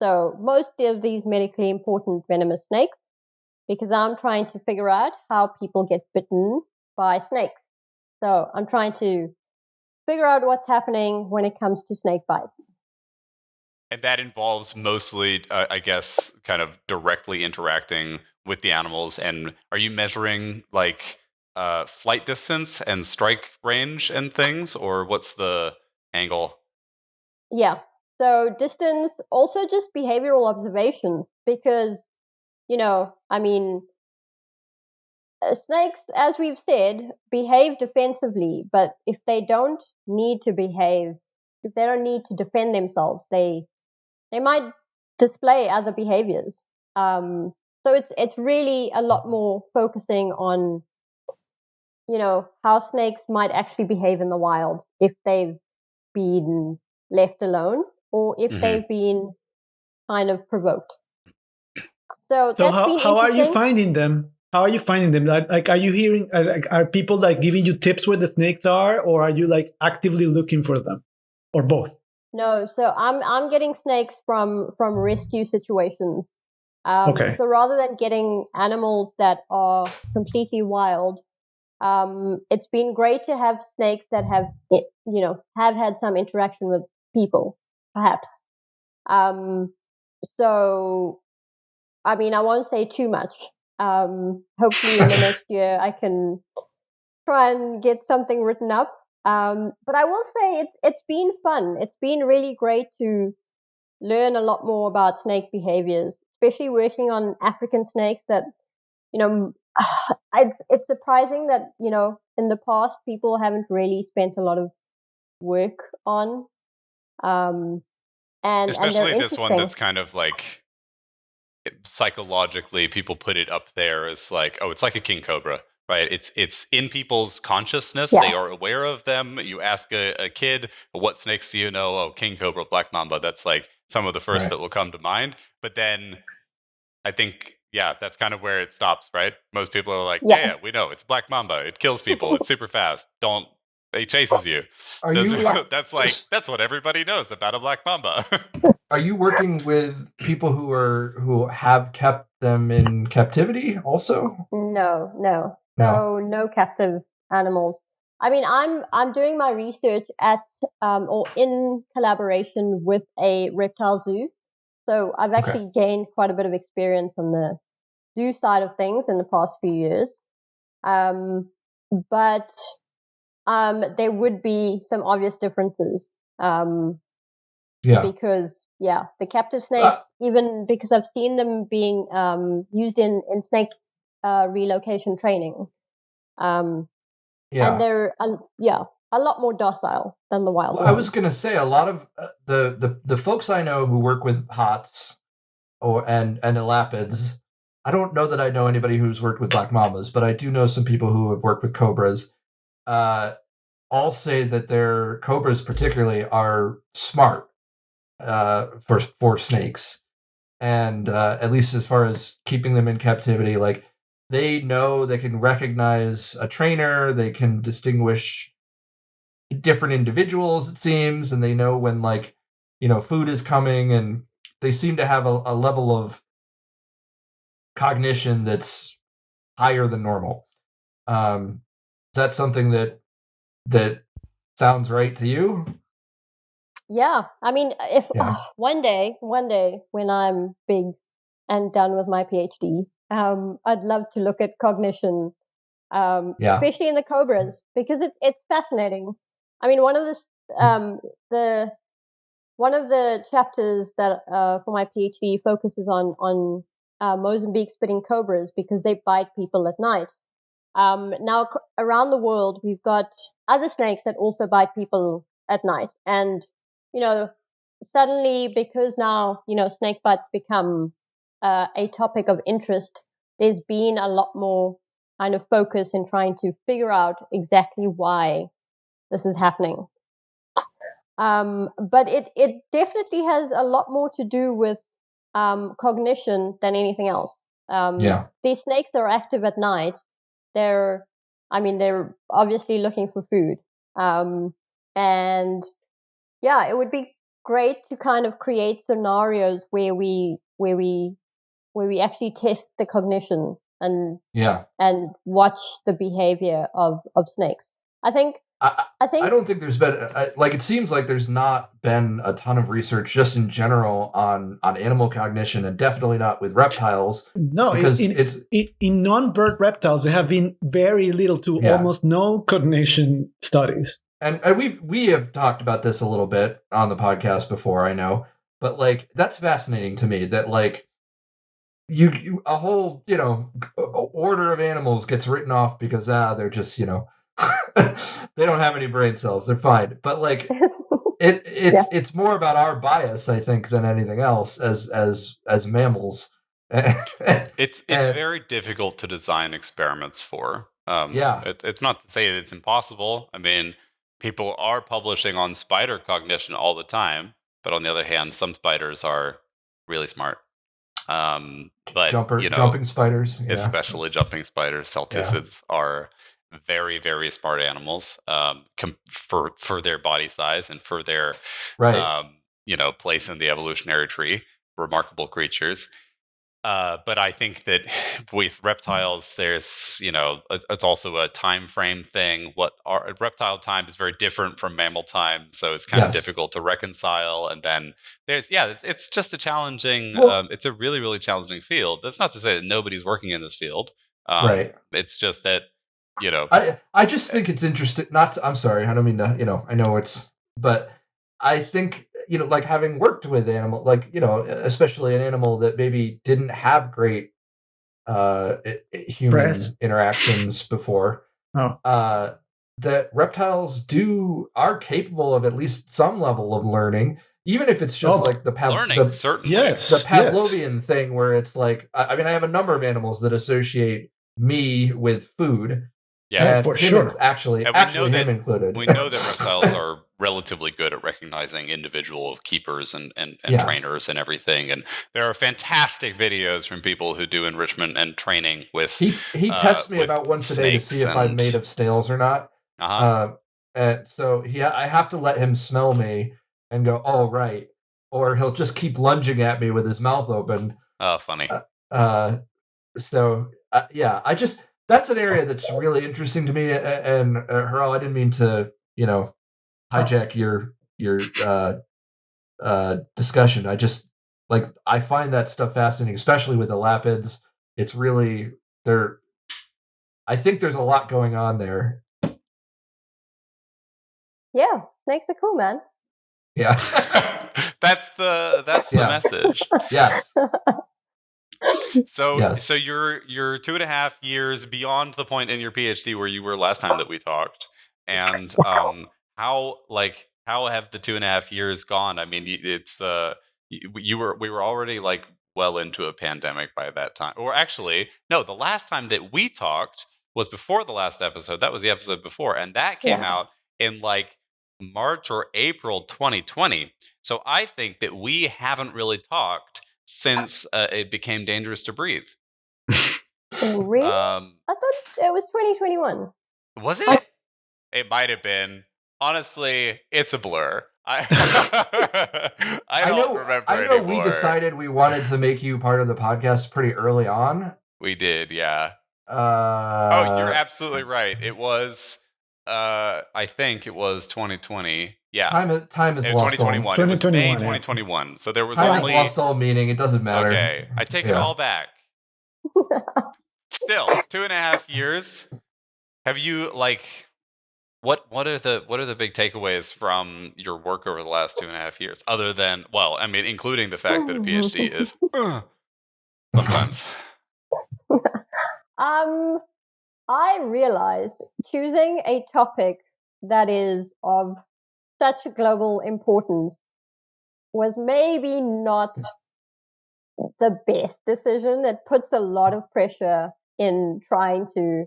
S4: So most of these medically important venomous snakes, because I'm trying to figure out how people get bitten by snakes. So I'm trying to figure out what's happening when it comes to snake bites.
S1: And that involves mostly, I guess, kind of directly interacting with the animals. And are you measuring like flight distance and strike range and things, or what's the angle?
S4: Yeah. So distance, also just behavioral observations, because, I mean, snakes, as we've said, behave defensively, but if they don't need to behave, if they don't need to defend themselves, they might display other behaviors. So it's really a lot more focusing on, how snakes might actually behave in the wild if they've been left alone or if they've been kind of provoked. So
S2: how are you finding them? How are you finding them? Like, are you hearing? Are people like giving you tips where the snakes are, or are you like actively looking for them, or both?
S4: No, so I'm getting snakes from rescue situations.
S2: Okay.
S4: So rather than getting animals that are completely wild, it's been great to have snakes that have had some interaction with people, perhaps. So, I mean, I won't say too much. Hopefully in the next year I can try and get something written up. But I will say it's been fun. It's been really great to learn a lot more about snake behaviors, especially working on African snakes that, it's surprising that, in the past people haven't really spent a lot of work on. And
S1: especially
S4: and
S1: this one that's kind of like psychologically people put it up there as like, oh, it's like a king cobra, right? It's in people's consciousness. They are aware of them. You ask a kid, what snakes do you know? Oh, king cobra, black mamba. That's like some of the first that will come to mind. But then I think, that's kind of where it stops, right? Most people are like, yeah, we know it's black mamba. It kills people. It's super fast. It chases you. That's what everybody knows about a black mamba.
S3: Are you working with people who have kept them in captivity also?
S4: No captive animals. I mean, I'm doing my research at or in collaboration with a reptile zoo. So I've actually gained quite a bit of experience on the zoo side of things in the past few years. But there would be some obvious differences. Because the captive snakes, even because I've seen them being used in snake relocation training. And they're a lot more docile than the wild ones.
S3: I was going to say a lot of the folks I know who work with HOTS and elapids. I don't know that I know anybody who's worked with black mambas, but I do know some people who have worked with cobras. All say that their cobras particularly are smart for snakes, and at least as far as keeping them in captivity, like they know they can recognize a trainer, they can distinguish different individuals, it seems, and they know when food is coming, and they seem to have a level of cognition that's higher than normal. Is that something that sounds right to you?
S4: Yeah, I mean, if one day when I'm big and done with my PhD, I'd love to look at cognition, especially in the cobras, because it's fascinating. I mean, one of the chapters that for my PhD focuses on Mozambique spitting cobras because they bite people at night. Now around the world, we've got other snakes that also bite people at night, and suddenly, because now snake bites become a topic of interest, there's been a lot more kind of focus in trying to figure out exactly why this is happening. But it definitely has a lot more to do with cognition than anything else. These snakes are active at night. They're obviously looking for food. And yeah, it would be great to kind of create scenarios where we actually test the cognition and watch the behavior of snakes. I think
S3: I don't think there's been it seems like there's not been a ton of research just in general on animal cognition, and definitely not with reptiles.
S2: No, because in non-bird reptiles there have been very little to almost no cognition studies.
S3: And we have talked about this a little bit on the podcast before, I know, but like that's fascinating to me that like you a whole order of animals gets written off because they're just they don't have any brain cells, they're fine. But like it's more about our bias, I think, than anything else as mammals.
S1: It's very difficult to design experiments for. It's not to say that it's impossible. I mean, people are publishing on spider cognition all the time, but on the other hand, some spiders are really smart. But
S3: jumping spiders,
S1: especially jumping spiders, celticids are very, very smart animals for their body size and for their place in the evolutionary tree. Remarkable creatures. But I think that with reptiles, there's, it's also a time frame thing. Reptile time is very different from mammal time, so it's kind of difficult to reconcile. And then there's, it's just a challenging, it's a really, really challenging field. That's not to say that nobody's working in this field. It's just that,
S3: I just think it's interesting. I'm sorry, I don't mean to, I know but I think, like having worked with animal, like, especially an animal that maybe didn't have great human interactions before, that reptiles are capable of at least some level of learning, even if it's just like the Pavlovian thing where it's like, I have a number of animals that associate me with food.
S2: Yeah, for sure.
S3: Actually, him included.
S1: We know that reptiles are relatively good at recognizing individual keepers and trainers and everything. And there are fantastic videos from people who do enrichment and training with.
S3: He tests me about once a day to see if I'm made of snails or not. And so I have to let him smell me and go, "Oh, right," or he'll just keep lunging at me with his mouth open.
S1: Oh, funny.
S3: That's an area that's really interesting to me. And Hiral, I didn't mean to, hijack your discussion. I just I find that stuff fascinating, especially with the lapids. It's really I think there's a lot going on there.
S4: Yeah, snakes are cool, man.
S3: Yeah,
S1: that's the message.
S3: Yeah.
S1: So you're 2.5 years beyond the point in your PhD where you were last time that we talked, and how have the 2.5 years gone? I mean, it's we were already well into a pandemic by that time, or actually no, the last time that we talked was before the last episode. That was the episode before, and that came out in March or April 2020. So I think that we haven't really talked since it became dangerous to breathe.
S4: Really? I thought it was 2021.
S1: Was it? It might have been. Honestly, it's a blur. I don't remember anymore.
S3: We decided we wanted to make you part of the podcast pretty early on.
S1: We did, yeah. You're absolutely right. It was, I think it was 2020. Yeah,
S3: time is lost.
S1: 2021. It was May 2021. So there was only
S3: lost all meaning. It doesn't matter.
S1: Okay, I take it all back. Still, 2.5 years. Have you what are the big takeaways from your work over the last 2.5 years? Other than including the fact that a PhD is sometimes.
S4: I realized choosing a topic that is of such global importance was maybe not the best decision. It puts a lot of pressure in trying to,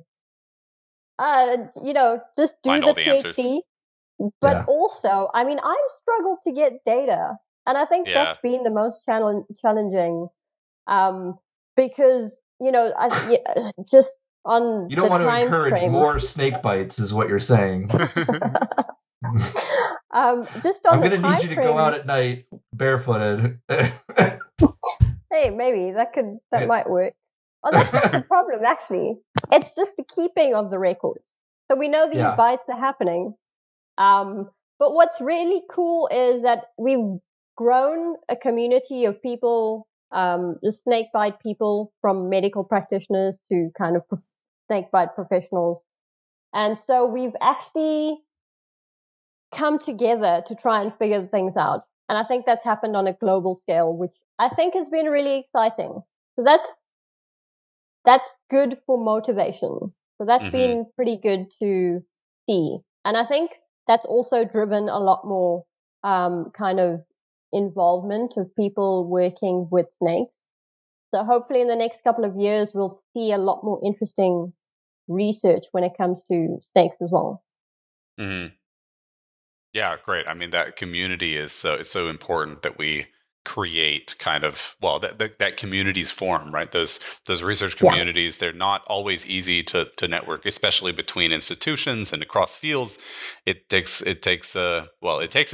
S4: just do
S1: find
S4: the
S1: all the
S4: PhD.
S1: Answers.
S4: But also, I've struggled to get data, and I think that's been the most challenging, because just on
S3: you don't
S4: the
S3: want to
S4: time
S3: encourage
S4: frame.
S3: more snake bites, is what you're saying.
S4: Just on
S3: I'm
S4: the
S3: going to need you to go out at night barefooted.
S4: Hey, maybe that might work. Oh, that's not the problem, actually. It's just the keeping of the records. So we know these bites are happening. But what's really cool is that we've grown a community of people, the snake bite people, from medical practitioners to kind of snake bite professionals. And so we've actually come together to try and figure things out. And I think that's happened on a global scale, which I think has been really exciting. So that's good for motivation. So that's been pretty good to see. And I think that's also driven a lot more kind of involvement of people working with snakes. So hopefully in the next couple of years, we'll see a lot more interesting research when it comes to snakes as well.
S1: Mm-hmm. Yeah, great. I mean, that community is so important that we create kind of, well, that communities form, right? Those research communities, they're not always easy to network, especially between institutions and across fields. It takes a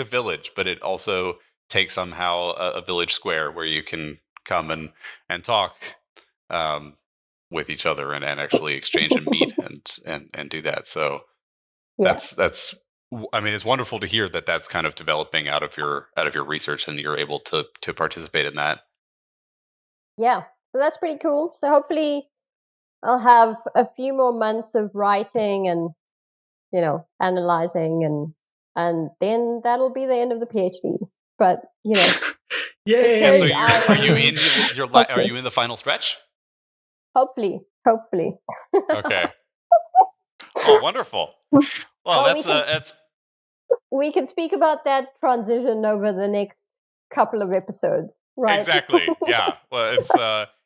S1: village, but it also takes somehow a village square where you can come and talk with each other and actually exchange and meet and do that. So that's I mean, it's wonderful to hear that that's kind of developing out of your research, and you're able to participate in that.
S4: Yeah, so that's pretty cool. So hopefully, I'll have a few more months of writing and analyzing, and then that'll be the end of the PhD. But
S2: yeah.
S1: So are you in are you in the final stretch?
S4: Hopefully.
S1: Okay. Oh, wonderful. Well, that's.
S4: We can speak about that transition over the next couple of episodes, right?
S1: Exactly. Yeah. Well,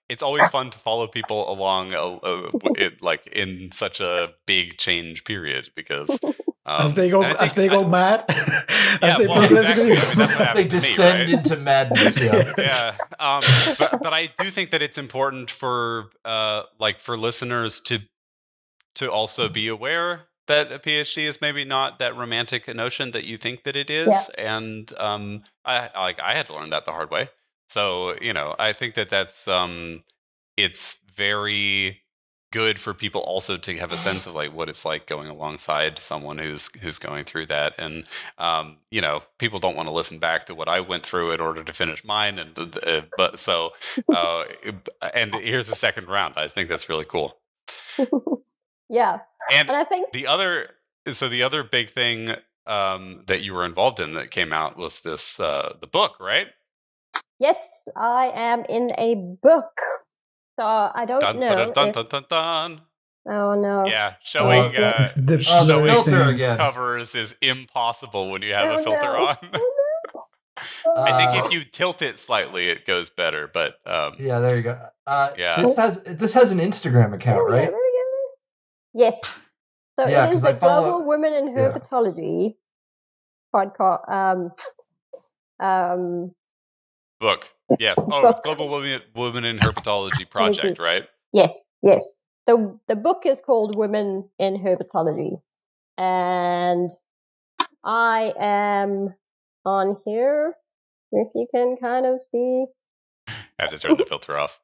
S1: it's always fun to follow people along, like in such a big change period, because
S2: as they go mad,
S3: they descend into madness. Yeah.
S1: Yeah. But I do think that it's important for listeners to also be aware that a PhD is maybe not that romantic a notion that you think that it is. Yeah. And I had to learn that the hard way. So, I think that's it's very good for people also to have a sense of like what it's like going alongside someone who's going through that. And people don't want to listen back to what I went through in order to finish mine. And and here's the second round. I think that's really cool.
S4: Yeah.
S1: And I think the other big thing that you were involved in that came out was this the book, right?
S4: Yes, I am in a book. So I don't know. Oh no!
S1: Yeah, showing
S3: filter again.
S1: Covers is impossible when you have a filter on. I think if you tilt it slightly, it goes better. But
S3: yeah, there you go. This has an Instagram account, right?
S4: Yes. So it is the Global Women in Herpetology podcast.
S1: Book. Yes. Oh, Global Women in Herpetology project, right?
S4: Yes. The book is called Women in Herpetology, and I am on here. If you can kind of see.
S1: I have to turn the filter off.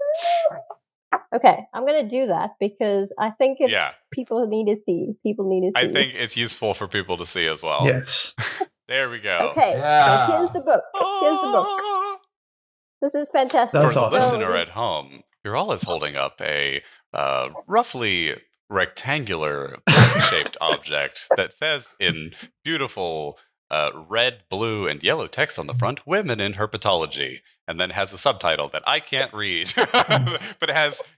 S4: Okay, I'm going to do that because I think people need to see. I
S1: think it's useful for people to see as well.
S2: Yes.
S1: There we go.
S4: Okay, so here's the book. This is fantastic.
S1: For the listener at home, Hiral is holding up a roughly rectangular shaped object that says in beautiful red, blue, and yellow text on the front, "Women in Herpetology," and then has a subtitle that I can't read, but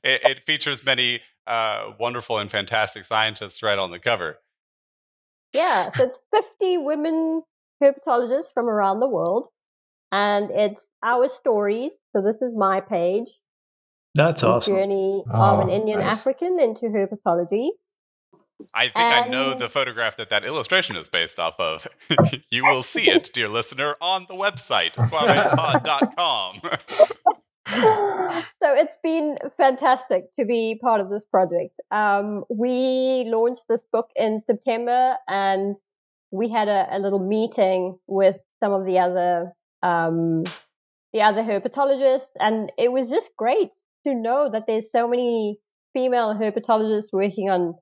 S1: it features many wonderful and fantastic scientists right on the cover.
S4: Yeah, so it's 50 women herpetologists from around the world, and it's our stories. So this is my page.
S2: That's awesome.
S4: Journey of an Indian African into herpetology.
S1: I think I know the photograph that illustration is based off of. You will see it, dear listener, on the website, SquaMatespod.com.
S4: So it's been fantastic to be part of this project. We launched this book in September, and we had a little meeting with some of the other herpetologists, and it was just great to know that there's so many female herpetologists working on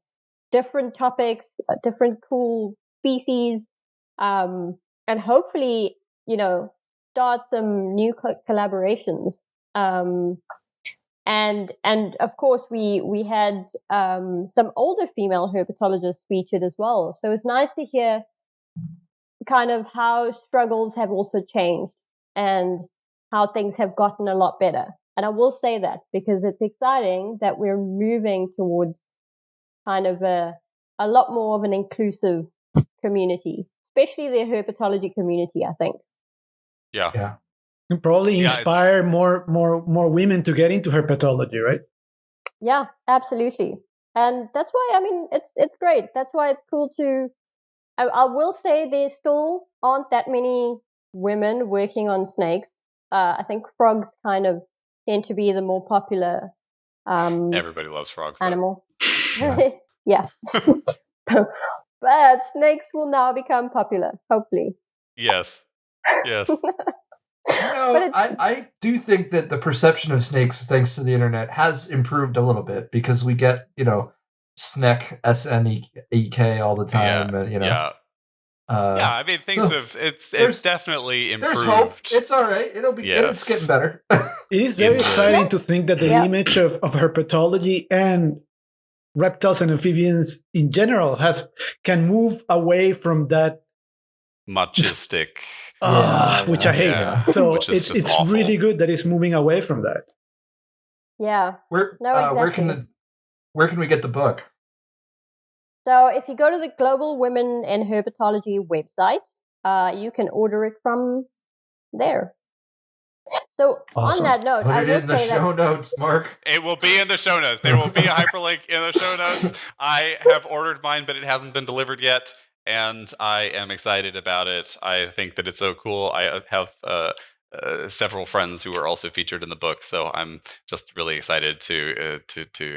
S4: different topics, different cool species, and hopefully, start some new collaborations. And of course, we had some older female herpetologists featured as well. So it's nice to hear kind of how struggles have also changed and how things have gotten a lot better. And I will say that because it's exciting that we're moving towards kind of a lot more of an inclusive community, especially the herpetology community, I think.
S1: Yeah.
S2: And probably inspire more women to get into herpetology, right?
S4: Yeah, absolutely. And that's why, it's great. That's why it's cool to, I will say there still aren't that many women working on snakes. I think frogs kind of tend to be the more popular
S1: everybody loves frogs
S4: animal. Yeah. But snakes will now become popular, hopefully.
S1: Yes.
S3: I do think that the perception of snakes, thanks to the internet, has improved a little bit because we get, SNEK, SNEK all the time.
S1: Things have it's definitely improved.
S3: There's hope. It's all right. It's getting better.
S2: It is very exciting to think that the image of herpetology and reptiles and amphibians in general can move away from that
S1: machistic,
S2: which I hate.
S1: Yeah.
S2: So it's awful. Really good that it's moving away from that.
S4: Yeah.
S3: Exactly. Where can we get the book?
S4: So if you go to the Global Women in Herpetology website, you can order it from there. So
S3: awesome.
S4: On that note,
S3: I will say that... Put it in the show notes, Mark.
S1: It will be in the show notes. There will be a hyperlink in the show notes. I have ordered mine, but it hasn't been delivered yet, and I am excited about it. I think that it's so cool. I have several friends who are also featured in the book, so I'm just really excited to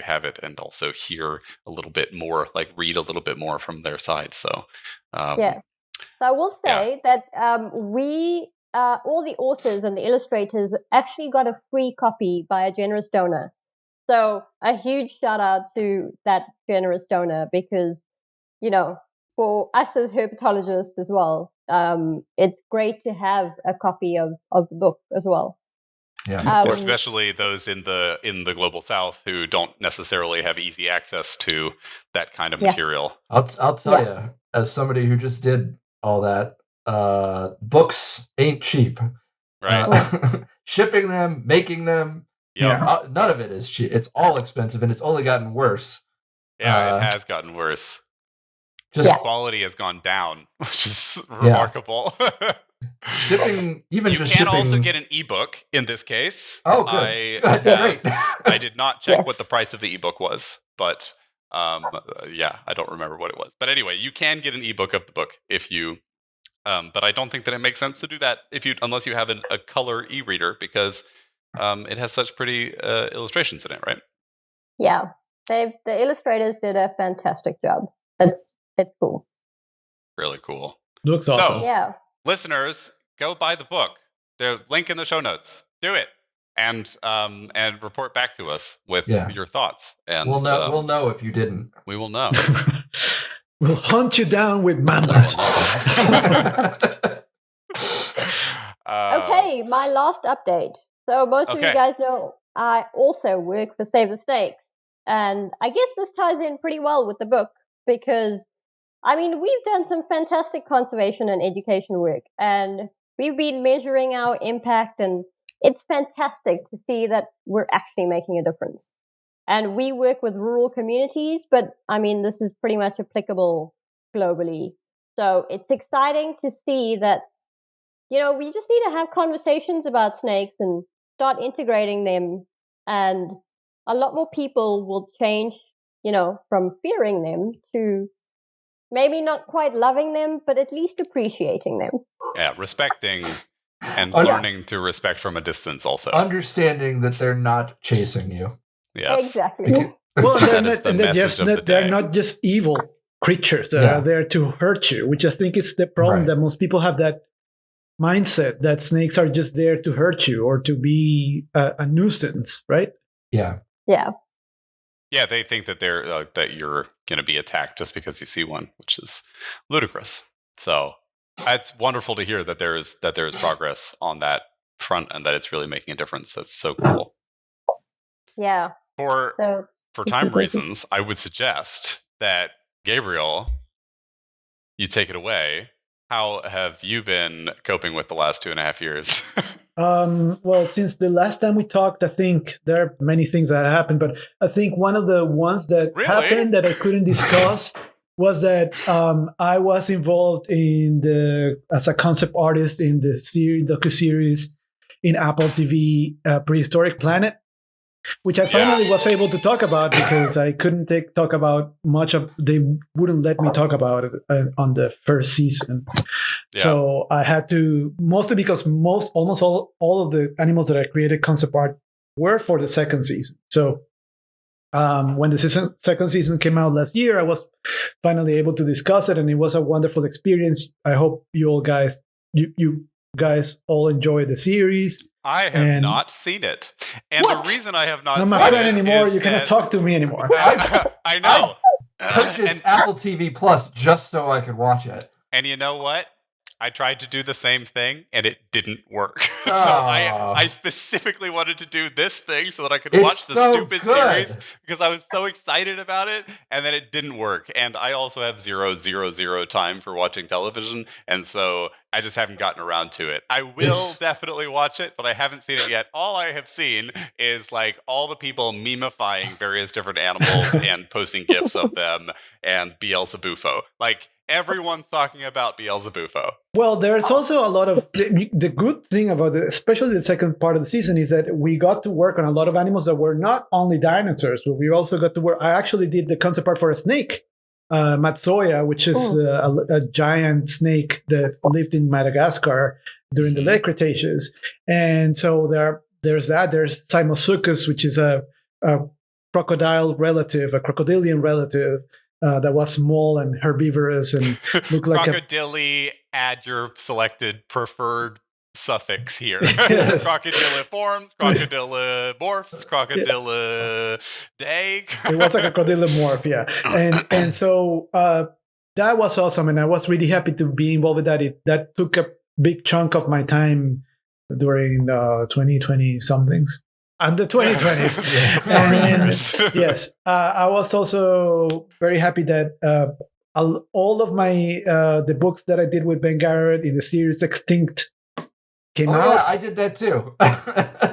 S1: have it and also hear a little bit more, like read a little bit more from their side. So
S4: So I will say that we. All the authors and the illustrators actually got a free copy by a generous donor. So a huge shout out to that generous donor because, for us as herpetologists as well, it's great to have a copy of the book as well.
S3: Yeah,
S1: especially those in the global south who don't necessarily have easy access to that kind of material.
S3: I'll tell you, as somebody who just did all that. Books ain't cheap.
S1: Right.
S3: Shipping them, making them, none of it is cheap. It's all expensive, and it's only gotten worse.
S1: Yeah, it has gotten worse. Quality has gone down, which is remarkable.
S3: Shipping, even
S1: you
S3: just
S1: can
S3: shipping...
S1: also get an ebook in this case.
S3: Oh, good.
S1: I did not check what the price of the ebook was, but I don't remember what it was. But anyway, you can get an ebook of the book if you. But I don't think that it makes sense to do that unless you have a color e-reader because it has such pretty illustrations in it, right?
S4: Yeah, the illustrators did a fantastic job. It's cool.
S1: Really cool.
S2: Looks awesome.
S4: So,
S1: listeners, go buy the book. The link in the show notes. Do it and report back to us with your thoughts. And
S3: we'll know if you didn't.
S1: We will know.
S2: We'll hunt you down with manders.
S4: Okay, my last update. So most of you guys know I also work for Save the Snakes. And I guess this ties in pretty well with the book because, we've done some fantastic conservation and education work. And we've been measuring our impact. And it's fantastic to see that we're actually making a difference. And we work with rural communities, but this is pretty much applicable globally. So it's exciting to see that, we just need to have conversations about snakes and start integrating them. And a lot more people will change, from fearing them to maybe not quite loving them, but at least appreciating them.
S1: Yeah, respecting And learning to respect from a distance also.
S3: Understanding that they're not chasing you.
S1: Yes.
S4: Exactly.
S2: Well,
S1: they're
S2: not just evil creatures that are there to hurt you, which I think is the problem, that most people have that mindset that snakes are just there to hurt you or to be a nuisance, right?
S3: Yeah.
S4: Yeah.
S1: Yeah, they think that they're that you're going to be attacked just because you see one, which is ludicrous. So it's wonderful to hear that there is progress on that front and that it's really making a difference. That's so cool.
S4: Yeah.
S1: For time reasons, I would suggest that Gabriel, you take it away. How have you been coping with the last 2.5 years?
S2: Well, since the last time we talked, I think there are many things that happened, but I think one of the ones that happened that I couldn't discuss was that I was involved as a concept artist in the docuseries in Apple TV, Prehistoric Planet, which I finally was able to talk about because I couldn't talk about much of. They wouldn't let me talk about it on the first season, so I had to, mostly because almost all of the animals that I created concept art were for the second season. So when the second season came out last year, I was finally able to discuss it, and it was a wonderful experience. I hope you guys all enjoy the series.
S1: I have not seen it. And the reason I have not seen
S2: it
S1: anymore,
S2: you cannot talk to me anymore.
S1: I know.
S3: I purchased Apple TV Plus just so I could watch it.
S1: And you know what? I tried to do the same thing, and it didn't work. So I specifically wanted to do this thing so that I could watch the stupid series because I was so excited about it, and then it didn't work. And I also have 0 time for watching television, and so I just haven't gotten around to it. I will definitely watch it, but I haven't seen it yet. All I have seen is like all the people memifying various different animals and posting GIFs of them and Beelzebufo. Like, everyone's talking about Beelzebufo.
S2: Well, there's also a lot of the good thing about especially the second part of the season is that we got to work on a lot of animals that were not only dinosaurs, but we also got to work. I actually did the concept art for a snake, Matsoya, which is a giant snake that lived in Madagascar during the late Cretaceous. And so there's that. There's Cymosuchus, which is a crocodilian relative. That was small and herbivorous and looked like
S1: crocodile. Add your selected preferred suffix here. Crocodiliforms, crocodilomorphs, crocodile dag.
S2: It was like a crocodilomorph, yeah. And so that was awesome, and I was really happy to be involved with that. That took a big chunk of my time during 2020 somethings. And the 2020s. And, yes. I was also very happy that all of my the books that I did with Ben Garrett in the series Extinct came out.
S3: Yeah, I did that too.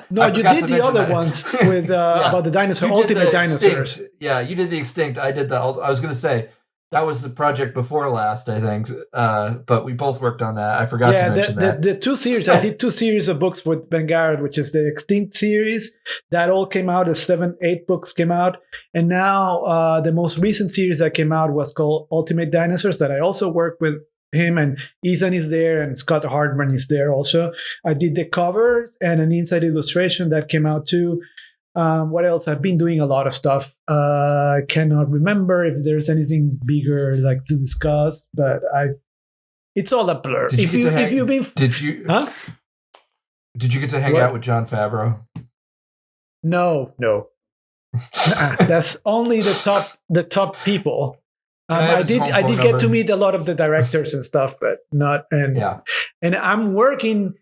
S2: No, you did the other ones with about the dinosaur, ultimate dinosaurs.
S3: Extinct. Yeah, you did the Extinct. I did I was going to say that was the project before last, I think. But we both worked on that. I forgot to mention that.
S2: The two series, I did 2 series of books with Ben Garrett, which is the Extinct series. That all came out as 8 books came out. And now the most recent series that came out was called Ultimate Dinosaurs, that I also worked with him, and Ethan is there, and Scott Hartman is there also. I did the covers and an inside illustration that came out too. What else? I've been doing a lot of stuff. I cannot remember if there's anything bigger like to discuss, but it's all a blur.
S3: Did you get to hang out with Jon Favreau?
S2: No. That's only the top people. I did get to meet a lot of the directors and stuff, but not. And I'm working.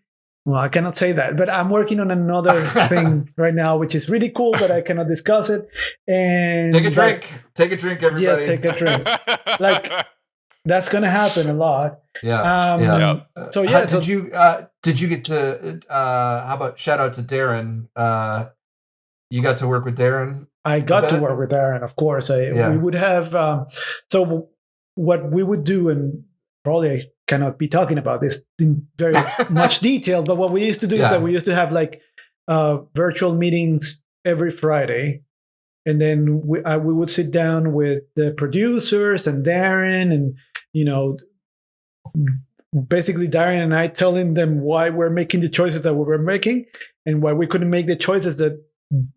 S2: Well, I cannot say that, but I'm working on another thing right now, which is really cool, but I cannot discuss it. And
S3: take a drink, everybody.
S2: Yes, take a drink. Like that's gonna happen a lot.
S3: Yeah.
S2: So yeah.
S3: Did you get to? How about shout out to Darren? You got to work with Darren.
S2: I got to work with Darren, of course. We would have. So what we would do, and probably I cannot be talking about this in very much detail, but what we used to do is that we used to have like virtual meetings every Friday, and then we would sit down with the producers and Darren, and basically Darren and I telling them why we're making the choices that we were making and why we couldn't make the choices that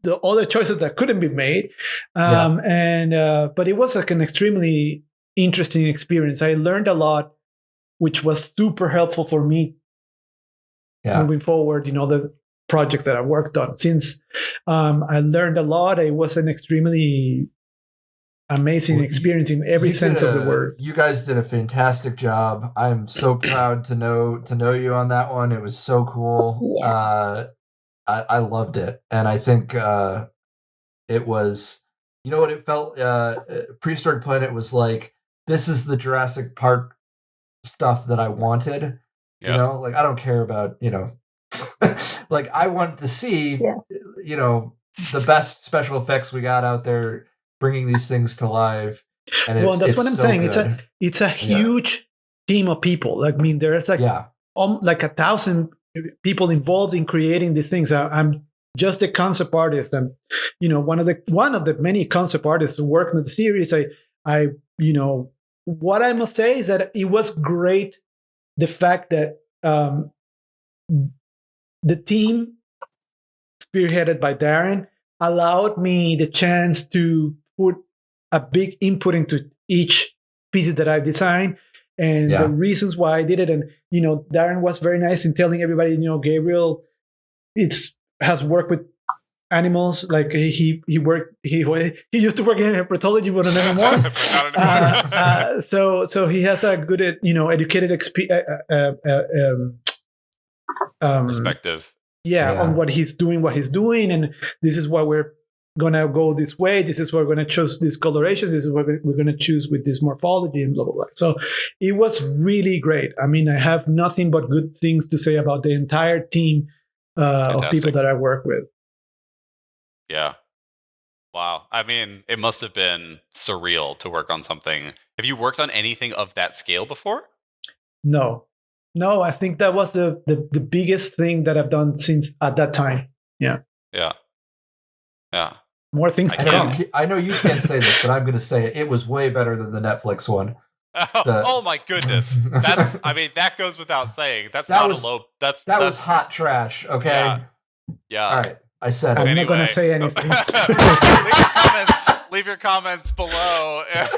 S2: the other choices that couldn't be made. But it was like an extremely interesting experience. I learned a lot, which was super helpful for me moving forward. The projects that I worked on since I learned a lot. It was an extremely amazing experience in every sense of the word.
S3: You guys did a fantastic job. I'm so proud to know you on that one. It was so cool.
S4: Yeah.
S3: I loved it, and I think it was. You know what it felt? Prehistoric Planet was like, this is the Jurassic Park stuff that I wanted.
S1: Yeah.
S3: Like I don't care about like I wanted to see the best special effects we got out there, bringing these things to life. And
S2: that's what I'm saying. Good. It's a huge team of people. I mean, there's like 1,000 people involved in creating these things. I'm just a concept artist, and one of the many concept artists who work on the series. I what I must say is that it was great. The fact that the team, spearheaded by Darren, allowed me the chance to put a big input into each pieces that I designed and the reasons why I did it. And, Darren was very nice in telling everybody, Gabriel has worked with animals. Like he used to work in herpetology, but not anymore. So he has a good, educated
S1: perspective.
S2: On what he's doing, and this is why we're gonna go this way. This is why we're gonna choose this coloration. This is what we're gonna choose with this morphology and blah blah blah. So it was really great. I mean, I have nothing but good things to say about the entire team of people that I work with.
S1: Yeah. Wow. I mean, it must have been surreal to work on something. Have you worked on anything of that scale before?
S2: No, I think that was the biggest thing that I've done since at that time. Yeah. More things to come.
S3: I know you can't say this, but I'm going to say it. It was way better than the Netflix one.
S1: Oh my goodness! That goes without saying. That was
S3: hot trash. Okay.
S1: Yeah.
S3: All right. I said it.
S2: I'm not going to say anything.
S1: Leave your comments below and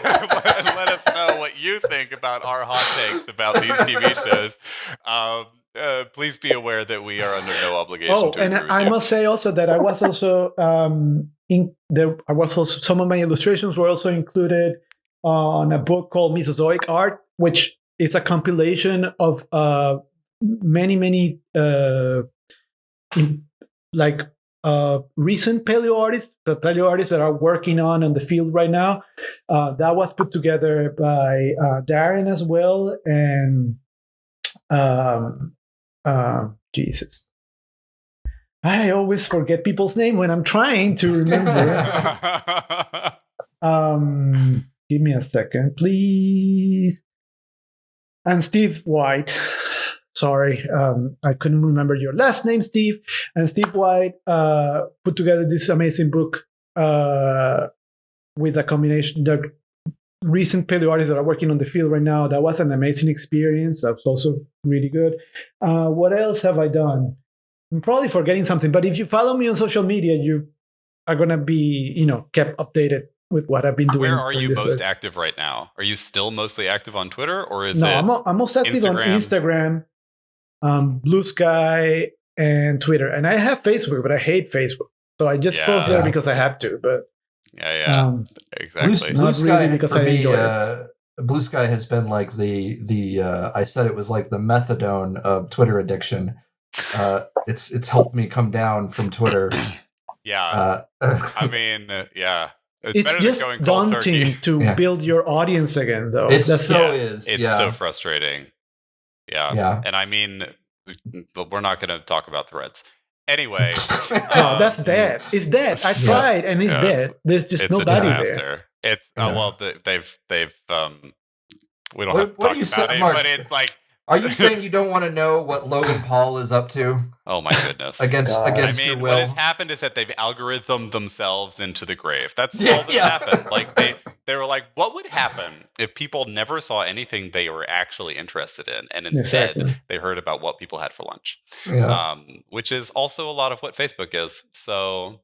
S1: let us know what you think about our hot takes about these TV shows. Please be aware that we are under no obligation to
S2: and I must say also that I was also some of my illustrations were also included on a book called Mesozoic Art, which is a compilation of many recent paleo artists that are working on the field right now. That was put together by Darren as well, and Jesus, I always forget people's name when I'm trying to remember. Give me a second, please. And Steve White. Sorry, I couldn't remember your last name, Steve. And Steve White put together this amazing book with a combination. The recent paleo artists that are working on the field right now. That was an amazing experience. That was also really good. What else have I done? I'm probably forgetting something. But if you follow me on social media, you are going to be, kept updated with what I've been doing.
S1: Where are you most active right now? Are you still mostly active on Twitter, or is it
S2: I'm most active on Instagram, Blue Sky, and Twitter. And I have Facebook, but I hate Facebook. So I just post there because I have to. But
S1: exactly.
S3: Blue Sky,
S2: really because I enjoy it.
S3: Blue Sky has been like the I said it was like the methadone of Twitter addiction. It's helped me come down from Twitter.
S2: It's just daunting to build your audience again, though.
S3: It's
S1: so frustrating. Yeah. And I mean, we're not going to talk about threads. Anyway.
S2: No, that's dead. It's dead. I tried and it's dead. There's just nobody there.
S1: It's, they've we don't have to talk about it, but it's like,
S3: Are you saying you don't want to know what Logan Paul is up to?
S1: Oh my goodness!
S3: against your will.
S1: What has happened is that they've algorithmed themselves into the grave. That's all that's happened. Like they were like, what would happen if people never saw anything they were actually interested in, and instead they heard about what people had for lunch? Which is also a lot of what Facebook is. So.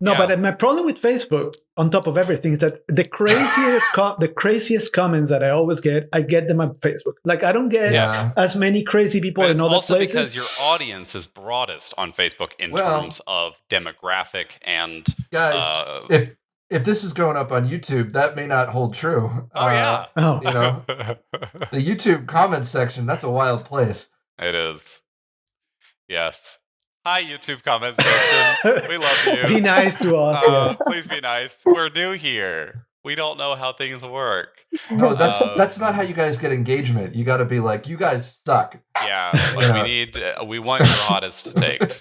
S2: No, but my problem with Facebook, on top of everything, is that the craziest comments that I always get, I get them on Facebook. Like, I don't get as many crazy people in other places.
S1: Also because your audience is broadest on Facebook in terms of demographic and...
S3: Guys, if this is going up on YouTube, that may not hold true. You know, the YouTube comments section, that's a wild place.
S1: It is. Yes. Hi, YouTube comment section. We love you.
S2: Be nice to us.
S1: Please be nice. We're new here. We don't know how things work.
S3: No, that's not how you guys get engagement. You got to be like, you guys suck.
S1: Yeah, like we want your hottest takes.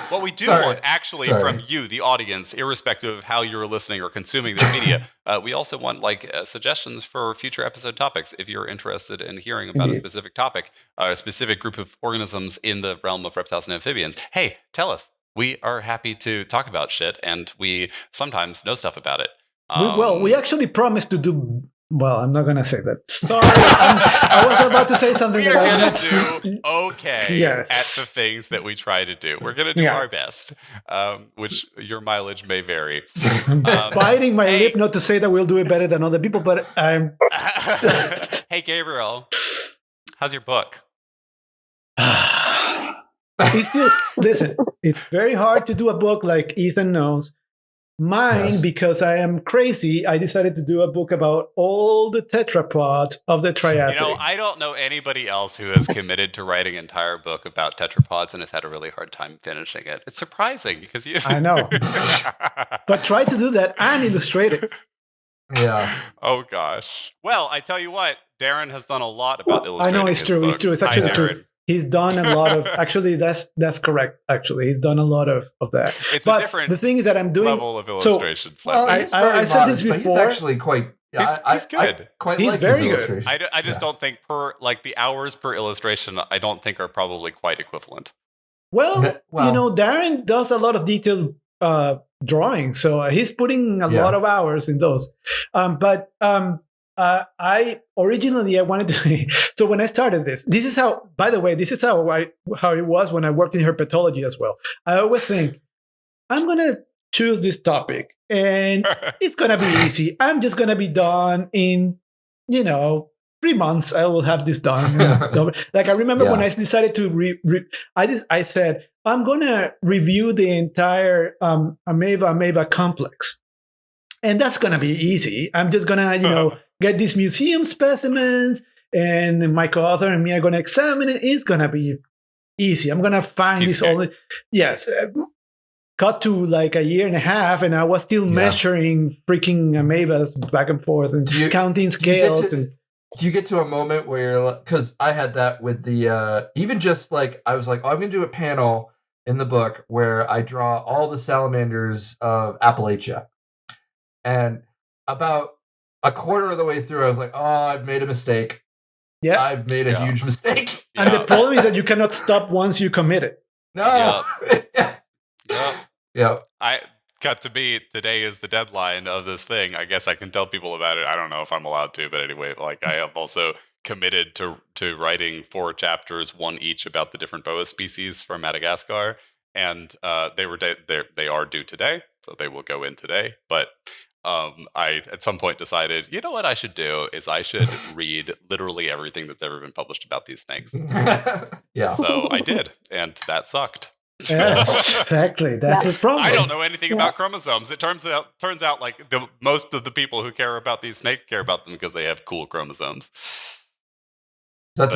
S1: What we do want, actually, from you, the audience, irrespective of how you're listening or consuming this media, we also want suggestions for future episode topics. If you're interested in hearing about a specific topic, a specific group of organisms in the realm of reptiles and amphibians, hey, tell us. We are happy to talk about shit, and we sometimes know stuff about it.
S2: We actually promised to do... Well, I'm not going to say that. Sorry, I was about to say something.
S1: We are going to do okay at the things that we try to do. We're going to do our best, which your mileage may vary.
S2: I'm biting my lip not to say that we'll do it better than other people, but I'm...
S1: Hey, Gabriel, how's your book?
S2: Listen, it's very hard to do a book, like Ethan knows. Mine, because I am crazy, I decided to do a book about all the tetrapods of the Triassic.
S1: I don't know anybody else who has committed to writing an entire book about tetrapods and has had a really hard time finishing it. It's surprising because you...
S2: I know. But try to do that and illustrate it.
S3: Yeah.
S1: Oh, gosh. Well, I tell you what, Darren has done a lot about illustrating.
S2: I know, it's true.
S1: Book.
S2: It's true. It's actually true. He's done a lot of... Actually, that's correct. Actually, he's done a lot of that.
S1: It's a different
S2: the thing is that I'm doing
S1: level of illustration.
S2: I said this before.
S3: He's actually quite...
S1: He's good.
S2: He's very good.
S1: I just don't think the hours per illustration, I don't think are probably quite equivalent.
S2: Well, Darren does a lot of detailed drawing, so he's putting a lot of hours in those. I wanted to. So when I started this is how. By the way, this is how it was when I worked in herpetology as well. I always think I'm gonna choose this topic, and it's gonna be easy. I'm just gonna be done in 3 months. I will have this done. Like I remember when I decided to I said I'm gonna review the entire amoeba complex, and that's gonna be easy. I'm just gonna get these museum specimens, and my co-author and me are going to examine it. It's going to be easy. I'm going to find this all. Yes. Cut to like a year and a half, and I was still measuring freaking amoebas back and forth and counting scales. Do
S3: you get to a moment where because I had that with the, even just like, I was like, I'm going to do a panel in the book where I draw all the salamanders of Appalachia. And about a quarter of the way through, I was like, oh, I've made a mistake. Yeah. I've made a huge mistake.
S2: And the problem is that you cannot stop once you commit it.
S3: No.
S1: Yeah. I got to be, today is the deadline of this thing. I guess I can tell people about it. I don't know if I'm allowed to, but anyway, like I have also committed to writing 4 chapters, one each about the different boa species from Madagascar. And they are due today, so they will go in today. But I, at some point, decided, you know what I should do is I should read literally everything that's ever been published about these snakes. So I did, and that sucked.
S2: Yes, exactly. That's the problem.
S1: I don't know anything about chromosomes. It turns out like most of the people who care about these snakes care about them because they have cool chromosomes.
S3: Is that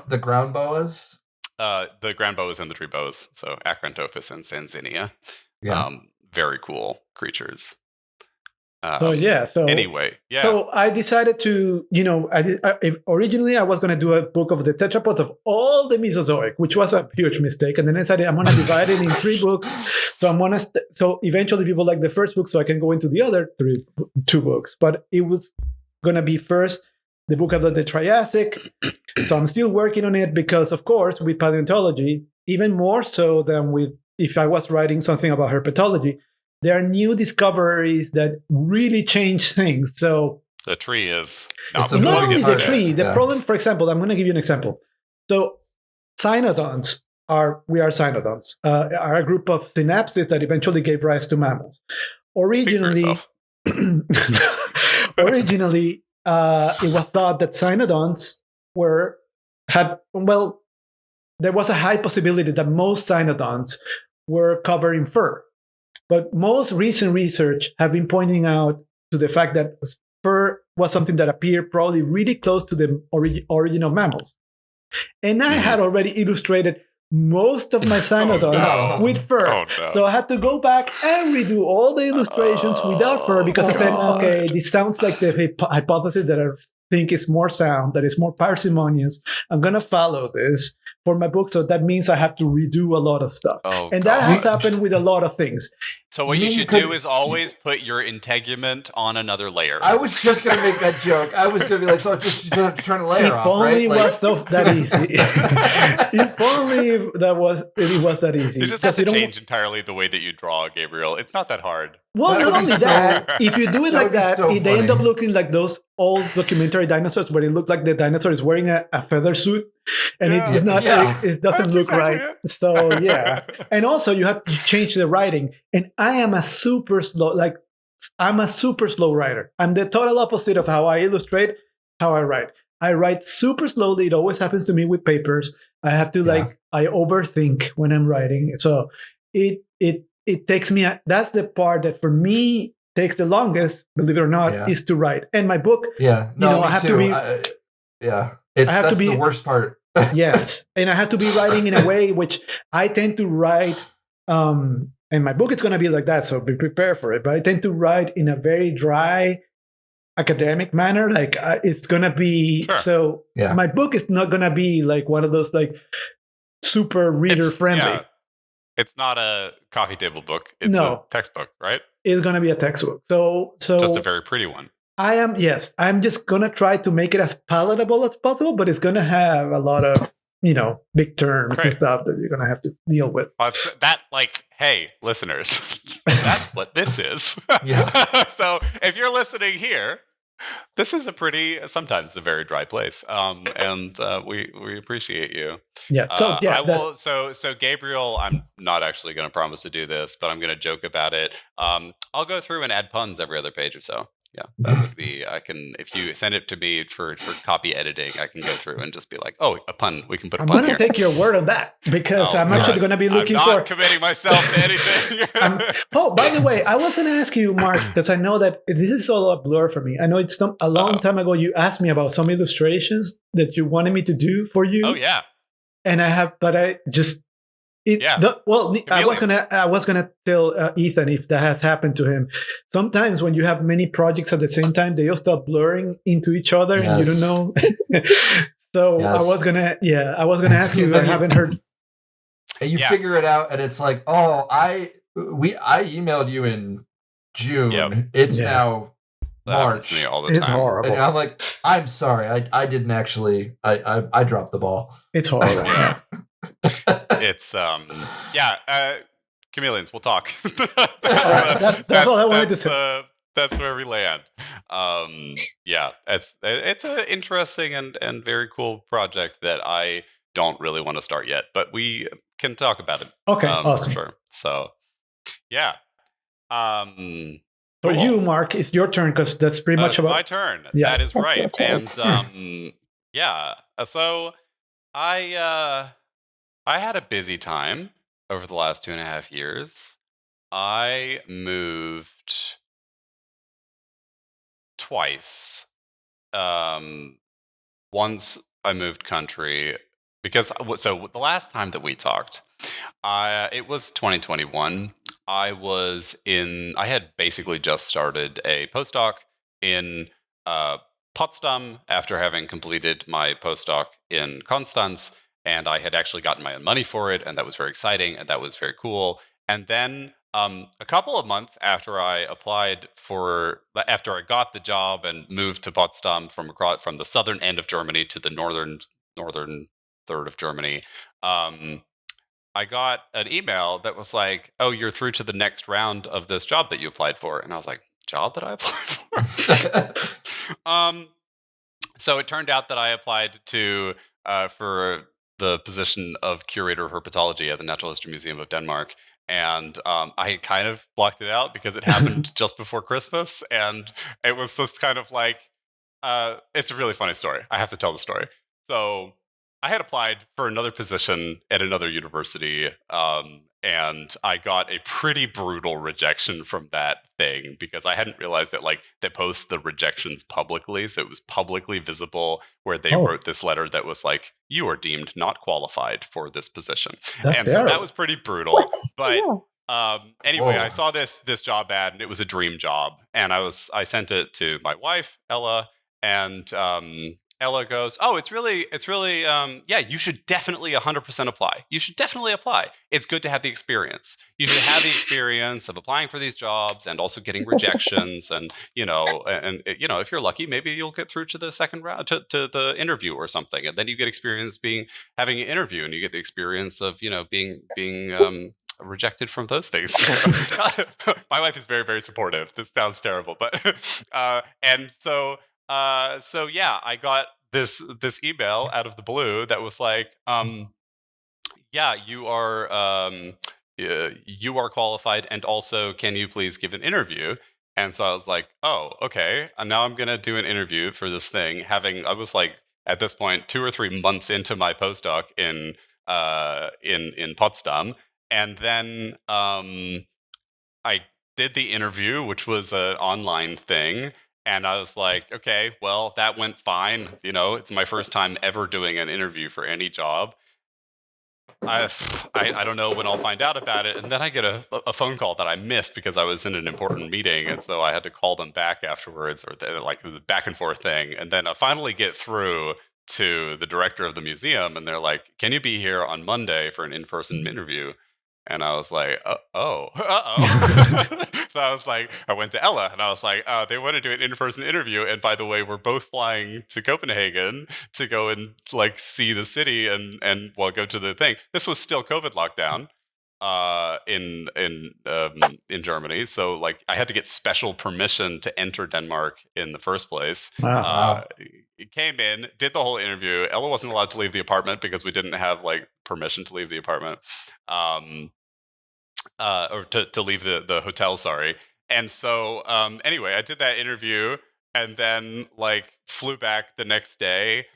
S3: the ground boas?
S1: The ground boas and the tree boas. So Acrantophis and Sanzinia. Very cool creatures. So
S2: I decided to, originally I was going to do a book of the tetrapods of all the Mesozoic, which was a huge mistake. And then I decided I'm going to divide it in 3 books. So so eventually people like the first book, so I can go into the other 2 books. But it was going to be first the book about the Triassic. So I'm still working on it because, of course, with paleontology, even more so than with if I was writing something about herpetology, there are new discoveries that really change things. So
S1: the tree is
S2: not only the tree. The problem, for example, I'm going to give you an example. So cynodonts are cynodonts, are a group of synapses that eventually gave rise to mammals. Originally, it was thought that cynodonts there was a high possibility that most cynodonts were covered in fur. But most recent research have been pointing out to the fact that fur was something that appeared probably really close to the original mammals. And I had already illustrated most of my cynodonts with fur. So I had to go back and redo all the illustrations without fur because I said, okay, this sounds like the hypothesis that I think is more sound, that is more parsimonious. I'm going to follow this for my book. So that means I have to redo a lot of stuff. That has happened with a lot of things.
S1: So what you should do is always put your integument on another layer.
S3: I was just going to make that joke. I was going to be like, so just turn a layer off, right?
S2: If only it was that easy. If only it was that easy.
S1: You just have to change entirely the way that you draw, Gabriel. It's not that hard.
S2: Well, not only that, if you do it like that, they end up looking like those old documentary dinosaurs where it looked like the dinosaur is wearing a feather suit and it is not it doesn't look right. So and also you have to change the writing, and I'm a super slow writer. I'm the total opposite of how I illustrate, how I write. I write super slowly. It always happens to me with papers. I have to I overthink when I'm writing. So it takes me, that's the part that for me takes the longest, believe it or not, is to write. And my book, I have to be,
S3: that's the worst part.
S2: Yes. And I have to be writing in a way which I tend to write, and my book is going to be like that, so be prepared for it. But I tend to write in a very dry, academic manner. Like it's going to be, my book is not going to be like one of those like super reader friendly.
S1: Yeah. It's not a coffee table book. It's a textbook, right?
S2: It's going to be a textbook. So
S1: just a very pretty one.
S2: I'm just going to try to make it as palatable as possible, but it's going to have a lot of, big terms and stuff that you're going to have to deal with.
S1: Hey, listeners, that's what this is. So if you're listening here, this is sometimes a very dry place, and we appreciate you. So Gabriel, I'm not actually going to promise to do this, but I'm going to joke about it. I'll go through and add puns every other page or so. Yeah, that would be. If you send it to me for copy editing, I can go through and just be like, oh, a pun. We can put a pun here.
S2: I'm going to take your word on that because I'm actually going to be looking
S1: I'm not committing myself to anything.
S2: By the way, I was going to ask you, Mark, because I know that this is all a blur for me. I know it's a long time ago you asked me about some illustrations that you wanted me to do for you.
S1: Oh yeah.
S2: And I have, but I just. I was gonna tell Ethan if that has happened to him. Sometimes when you have many projects at the same time, they all start blurring into each other, and you don't know. So I was gonna ask you. I haven't heard.
S3: And you figure it out, and it's like, I emailed you in June. Yep. It's now March.
S1: To me all the time.
S2: It's horrible.
S3: And I'm like, I'm sorry, I didn't actually. I dropped the ball.
S2: It's horrible.
S1: It's chameleons. We'll talk.
S2: That's all I wanted to say.
S1: That's where we land. It's an interesting and very cool project that I don't really want to start yet, but we can talk about it.
S2: Okay, awesome.
S1: For sure. So, yeah.
S2: For you, Mark, it's your turn because that's pretty much about
S1: my turn. Yeah. That is right. And so I had a busy time over the last 2.5 years. I moved twice. Once I moved country because the last time that we talked, it was 2021. I had basically just started a postdoc in Potsdam after having completed my postdoc in Konstanz. And I had actually gotten my own money for it, and that was very exciting, and that was very cool. And then A couple of months after I got the job and moved to Potsdam from the southern end of Germany to the northern third of Germany, I got an email that was like, "Oh, you're through to the next round of this job that you applied for," and I was like, "Job that I applied for?" So it turned out that I applied to for the position of curator of herpetology at the Natural History Museum of Denmark. And I kind of blocked it out because it happened just before Christmas. And it was just kind of like, it's a really funny story. I have to tell the story. So I had applied for another position at another university, and I got a pretty brutal rejection from that thing because I hadn't realized that they post the rejections publicly, so it was publicly visible where they wrote this letter that was like, "You are deemed not qualified for this position."
S2: That's terrible.
S1: So that was pretty brutal. But anyway, I saw this job ad and it was a dream job, and I sent it to my wife Ella, and Ella goes, "Oh, it's really, yeah, you should definitely 100% apply. You should definitely apply. It's good to have the experience. You should have the experience of applying for these jobs and also getting rejections. And if you're lucky, maybe you'll get through to the second round, to the interview or something. And then you get experience having an interview, and you get the experience of, being rejected from those things." My wife is very, very supportive. This sounds terrible, but and so yeah, I got this email out of the blue that was like, "Yeah, you are qualified, and also, can you please give an interview?" And so I was like, "Oh, okay." And now I'm gonna do an interview for this thing. I was like, at this point, 2 or 3 months into my postdoc in Potsdam, and then I did the interview, which was an online thing. And I was like, okay, well, that went fine. It's my first time ever doing an interview for any job. I don't know when I'll find out about it. And then I get a phone call that I missed because I was in an important meeting. And so I had to call them back afterwards, or it was a back and forth thing. And then I finally get through to the director of the museum, and they're like, "Can you be here on Monday for an in-person interview?" And I was like, uh-oh. So I was like, I went to Ella and I was like, they want to do an in-person interview. And by the way, we're both flying to Copenhagen to go and see the city and go to the thing. This was still COVID lockdown in Germany. So I had to get special permission to enter Denmark in the first place.
S2: Wow.
S1: Came in, did the whole interview. Ella wasn't allowed to leave the apartment because we didn't have permission to leave the apartment. Or to leave the hotel, sorry. And so anyway, I did that interview and then flew back the next day,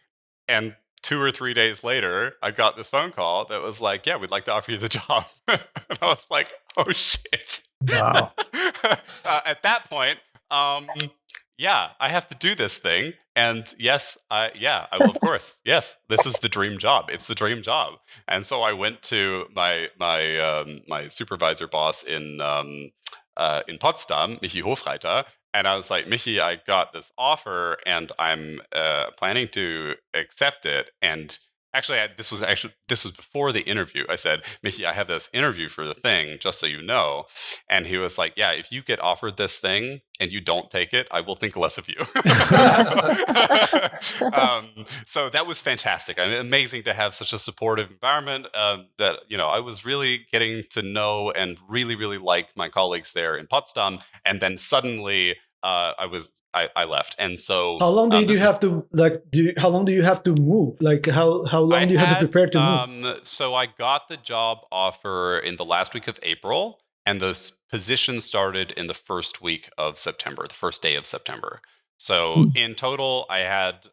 S1: and 2 or 3 days later, I got this phone call that was like, "Yeah, we'd like to offer you the job." And I was like, "Oh shit!"
S2: Wow.
S1: At that point, yeah, I have to do this thing, and yes, I will, of course. Yes, this is the dream job. It's the dream job. And so I went to my supervisor boss in Potsdam, Michi Hofreiter, and I was like, "Michi, I got this offer, and I'm planning to accept it." And actually, this was before the interview. I said, "Michi, I have this interview for the thing, just so you know." And he was like, "Yeah, if you get offered this thing and you don't take it, I will think less of you." So that was fantastic. I mean, amazing to have such a supportive environment that I was really getting to know and really, really like my colleagues there in Potsdam. And then suddenly I left. And so
S2: how long do you have to how long do you have to move? How long do you have to prepare to move?
S1: So I got the job offer in the last week of April, and the position started in the first week of September, the first day of September. So in total, I had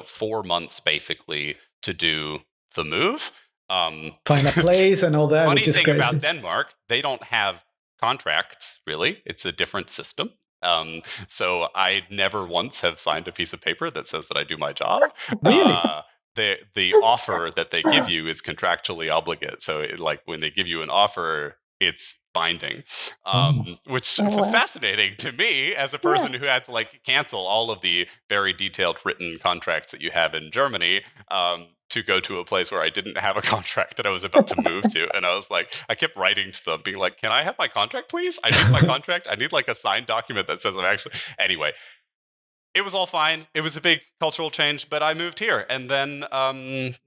S1: 4 months basically to do the move.
S2: Find a place and all that.
S1: Funny thing about Denmark, they don't have contracts, really. It's a different system. So I never once have signed a piece of paper that says that I do my job.
S2: Really?
S1: The offer that they give you is contractually obligate. So when they give you an offer, it's binding, which was fascinating to me as a person who had to cancel all of the very detailed written contracts that you have in Germany to go to a place where I didn't have a contract that I was about to move to. And I was like, I kept writing to them being like, can I have my contract, please? I need my contract. I need like a signed document that says I'm actually, anyway. It was all fine. It was a big cultural change, but I moved here. And then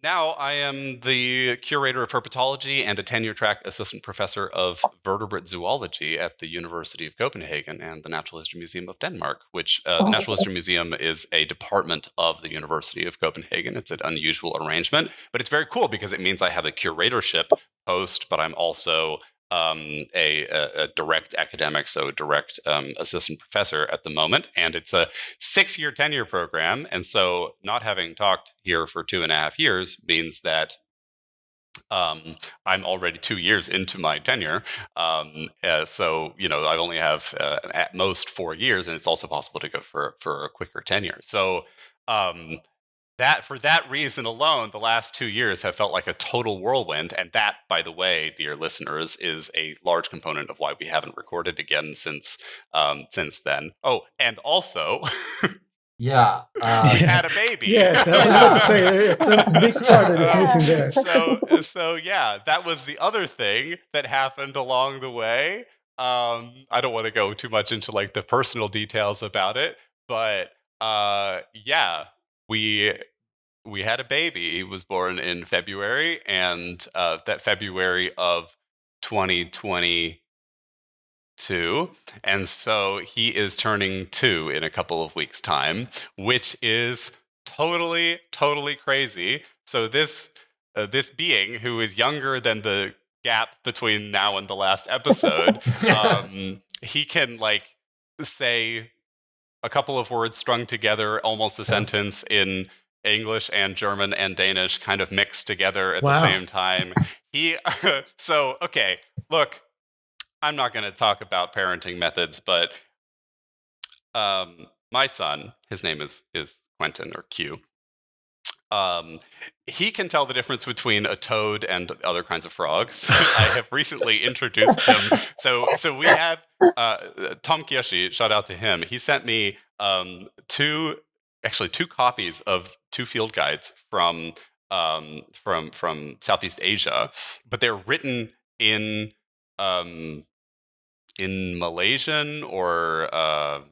S1: now I am the curator of herpetology and a tenure-track assistant professor of vertebrate zoology at the University of Copenhagen and the Natural History Museum of Denmark, which the Natural History Museum is a department of the University of Copenhagen. It's an unusual arrangement, but it's very cool because it means I have a curatorship post, but I'm also a direct academic, so a direct assistant professor at the moment. And it's a 6-year tenure program. And so not having talked here for 2.5 years means that I'm already 2 years into my tenure. So, I only have at most 4 years, and it's also possible to go for a quicker tenure. So, that for that reason alone, the last 2 years have felt like a total whirlwind. And that, by the way, dear listeners, is a large component of why we haven't recorded again since then. Oh, and also, we had a baby.
S2: Yes, I was about to say, a big part that is missing there.
S1: So yeah, that was the other thing that happened along the way. I don't want to go too much into like the personal details about it, but yeah. We had a baby. He was born in February, and that February of 2022. And so he is turning 2 in a couple of weeks' time, which is totally, totally crazy. So this being who is younger than the gap between now and the last episode, he can like say a couple of words strung together, almost a sentence in English and German and Danish kind of mixed together at the same time. Okay, look, I'm not going to talk about parenting methods, but my son, his name is Quentin, or Q. He can tell the difference between a toad and other kinds of frogs. I have recently introduced him. So we have Tom Kyoshi, shout out to him. He sent me two copies of 2 field guides from Southeast Asia, but they're written in Malaysian or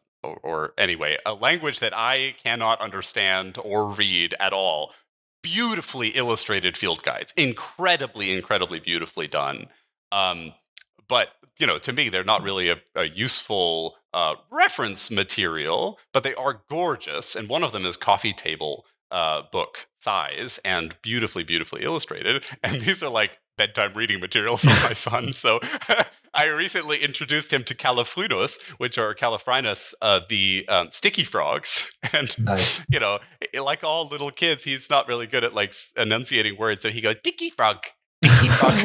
S1: anyway, a language that I cannot understand or read at all. Beautifully illustrated field guides, incredibly, incredibly beautifully done. But to me, they're not really a useful reference material, but they are gorgeous. And one of them is coffee table book size and beautifully, beautifully illustrated. And these are like bedtime reading material for my son. So I recently introduced him to calafrinos, which are calafrinus, the sticky frogs. And, like all little kids, he's not really good at like enunciating words. So he goes, sticky frog, sticky frog.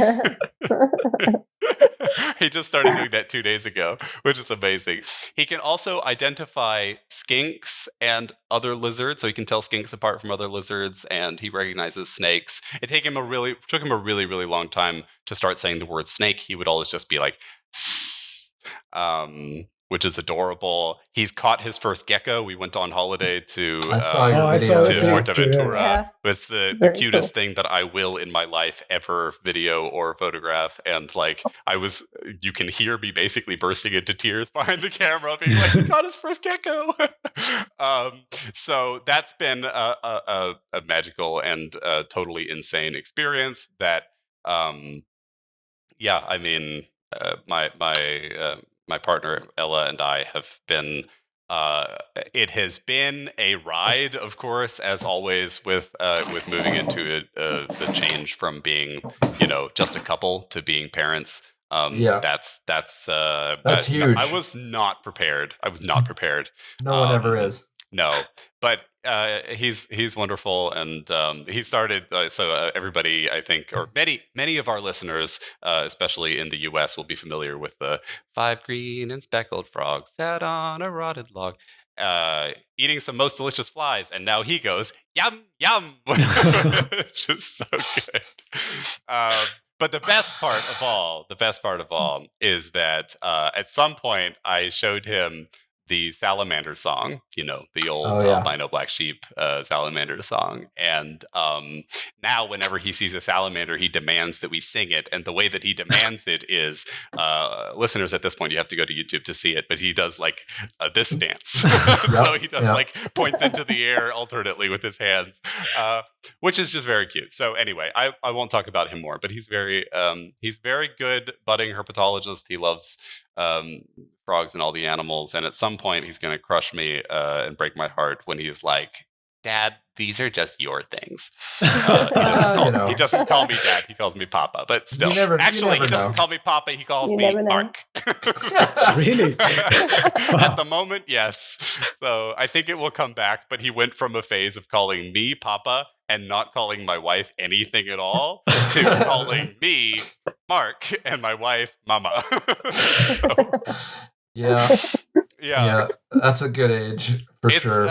S1: He just started doing that 2 days ago, which is amazing. He can also identify skinks and other lizards, so he can tell skinks apart from other lizards, and he recognizes snakes. It took him a really, really long time to start saying the word snake. He would always just be like, which is adorable. He's caught his first gecko. We went on holiday to Fuerteventura.
S4: Yeah.
S1: It's the cutest thing that I will in my life ever video or photograph. And like you can hear me basically bursting into tears behind the camera, being like, he caught his first gecko. So that's been a magical and totally insane experience. That, my partner Ella and I have been. It has been a ride, of course, as always with moving into the change from being just a couple to being parents. That's
S3: huge.
S1: I was not prepared.
S3: No one ever is.
S1: No, but he's wonderful, and he started. So everybody, I think, or many of our listeners, especially in the U.S., will be familiar with the 5 green and speckled frogs sat on a rotted log, eating some most delicious flies, and now he goes yum yum, which is so good. But the best part of all is that at some point I showed him the salamander song, the old albino black sheep salamander song. And now whenever he sees a salamander, he demands that we sing it. And the way that he demands it is, listeners, at this point, you have to go to YouTube to see it, but he does like this dance. So he does like points into the air alternately with his hands, which is just very cute. So anyway, I won't talk about him more, but he's very good budding herpetologist. He loves frogs and all the animals, and at some point he's going to crush me and break my heart when he's like, Dad, these are just your things. He doesn't call me Dad, he calls me Papa, but still. He doesn't call me Papa, he calls me Mark.
S2: Really?
S1: At the moment, yes. So I think it will come back, but he went from a phase of calling me Papa and not calling my wife anything at all to calling me Mark and my wife Mama.
S3: Yeah, that's a good age for sure.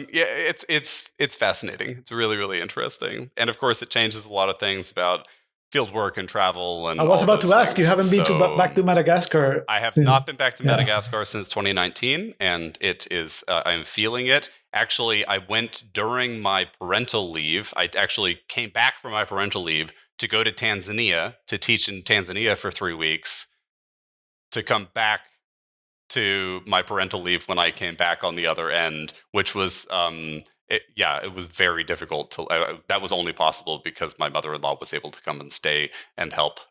S1: It's fascinating. It's really, really interesting, and of course, it changes a lot of things about field work and travel. And
S2: I was about to ask, you haven't been back to Madagascar?
S1: I have not been back to Madagascar since 2019, and it is. I'm feeling it. Actually, I went during my parental leave. I actually came back from my parental leave to go to Tanzania to teach in Tanzania for 3 weeks, to come back to my parental leave when I came back on the other end, which was it was very difficult to. That was only possible because my mother-in-law was able to come and stay and help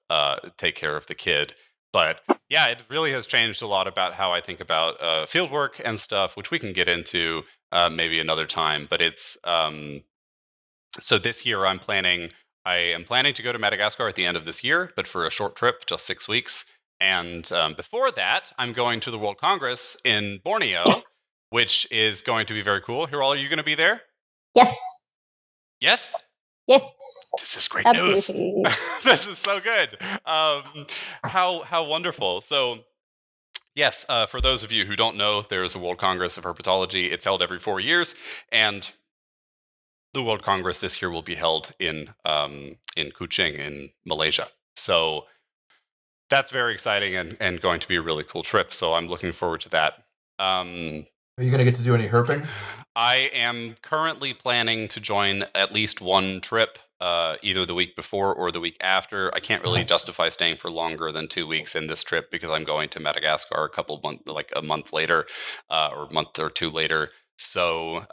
S1: take care of the kid. But yeah, it really has changed a lot about how I think about field work and stuff, which we can get into maybe another time. But it's so this year I am planning to go to Madagascar at the end of this year, but for a short trip, just 6 weeks. And before that, I'm going to the World Congress in Borneo, which is going to be very cool. Hiral, are you going to be there?
S4: Yes.
S1: Yes?
S4: Yes.
S1: This is great news. This is so good. How wonderful. So, yes, for those of you who don't know, there's a World Congress of Herpetology. It's held every 4 years, and the World Congress this year will be held in Kuching in Malaysia. So that's very exciting and going to be a really cool trip. So I'm looking forward to that.
S3: Are you going to get to do any herping?
S1: I am currently planning to join at least one trip, either the week before or the week after. I can't really justify staying for longer than 2 weeks in this trip because I'm going to Madagascar a month later, or a month or two later. So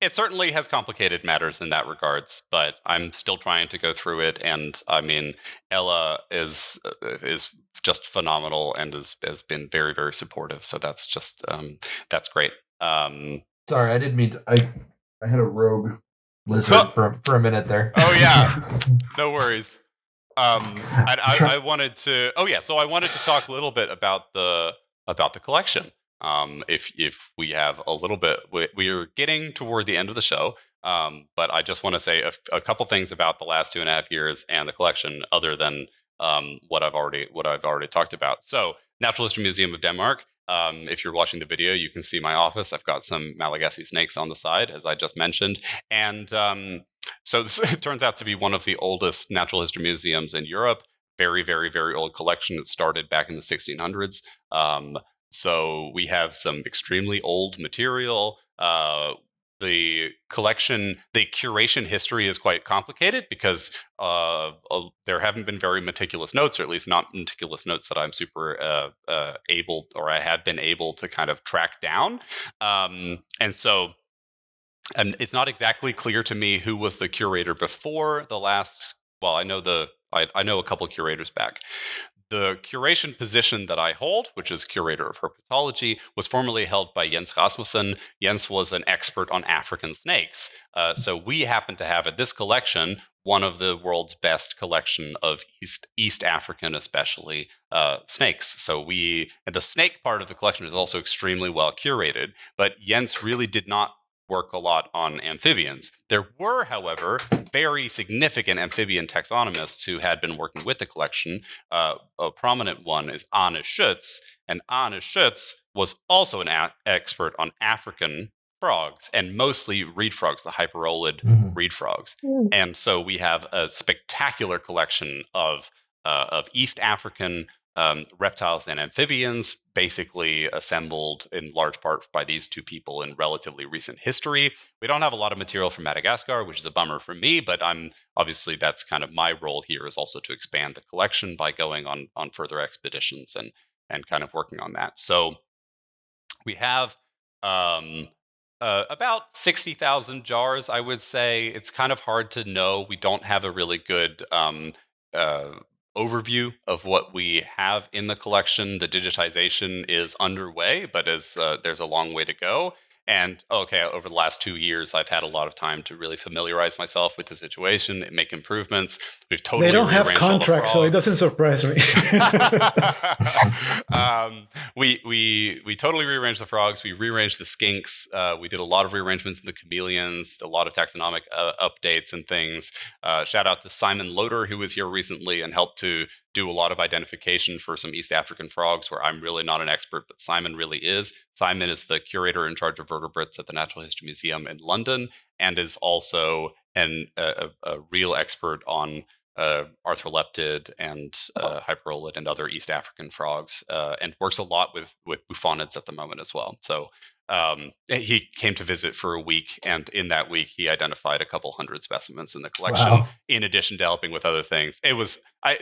S1: it certainly has complicated matters in that regards, but I'm still trying to go through it. And I mean, Ella is just phenomenal and has been very, very supportive. So that's just that's great.
S3: Sorry, I didn't mean to. I had a rogue lizard for a minute there.
S1: Oh yeah, no worries. I wanted to. Oh yeah, so I wanted to talk a little bit about the collection. If we have a little bit, we are getting toward the end of the show, but I just want to say a couple things about the last 2.5 years and the collection, other than what I've already talked about. So, Natural History Museum of Denmark. If you're watching the video, you can see my office. I've got some Malagasy snakes on the side, as I just mentioned, and so it turns out to be one of the oldest natural history museums in Europe. Very, very, very old collection. It started back in the 1600s. So we have some extremely old material. The collection, the curation history is quite complicated because there haven't been very meticulous notes, or at least not meticulous notes that I'm super able, or I have been able to kind of track down. And it's not exactly clear to me who was the curator before the last. Well, I know I know a couple curators back. The curation position that I hold, which is curator of herpetology, was formerly held by Jens Rasmussen. Jens was an expert on African snakes. So we happen to have at this collection one of the world's best collection of East African, especially snakes. So the snake part of the collection is also extremely well curated, but Jens really did not work a lot on amphibians. There were, however, very significant amphibian taxonomists who had been working with the collection. A prominent one is Arne Schütz, and Arne Schütz was also an expert on African frogs, and mostly reed frogs, the hyperolid reed frogs. And so we have a spectacular collection of East African reptiles and amphibians, basically assembled in large part by these two people in relatively recent history. We don't have a lot of material from Madagascar, which is a bummer for me, but obviously that's kind of my role here, is also to expand the collection by going on further expeditions and kind of working on that. So we have about 60,000 jars, I would say. It's kind of hard to know. We don't have a really good overview of what we have in the collection. The digitization is underway, but there's a long way to go. And over the last 2 years, I've had a lot of time to really familiarize myself with the situation and make improvements. We've totally
S2: they don't have contracts, so it doesn't surprise me.
S1: We totally rearranged the frogs. We rearranged the skinks. We did a lot of rearrangements in the chameleons, a lot of taxonomic updates and things. Shout out to Simon Loader, who was here recently and helped to do a lot of identification for some East African frogs, where I'm really not an expert, but Simon really is. Simon is the curator in charge of vertebrates at the Natural History Museum in London, and is also a real expert on arthroleptid and hyperolid and other East African frogs, and works a lot with bufonids at the moment as well. So he came to visit for a week, and in that week he identified a couple hundred specimens in the collection, in addition to helping with other things. It was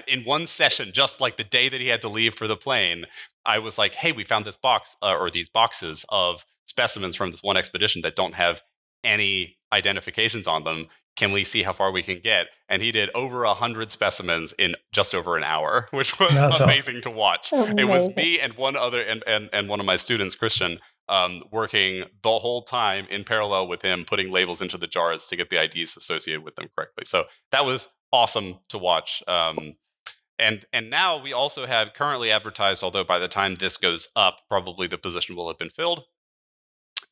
S1: in one session, just like the day that he had to leave for the plane, I was like, hey, we found this box or these boxes of specimens from this one expedition that don't have any identifications on them. Can we see how far we can get? And he did over 100 specimens in just over an hour, which was amazing to watch. Amazing. It was me and one other and one of my students, Christian, working the whole time in parallel with him, putting labels into the jars to get the IDs associated with them correctly. So that was awesome to watch. And now we also have currently advertised, although by the time this goes up, probably the position will have been filled,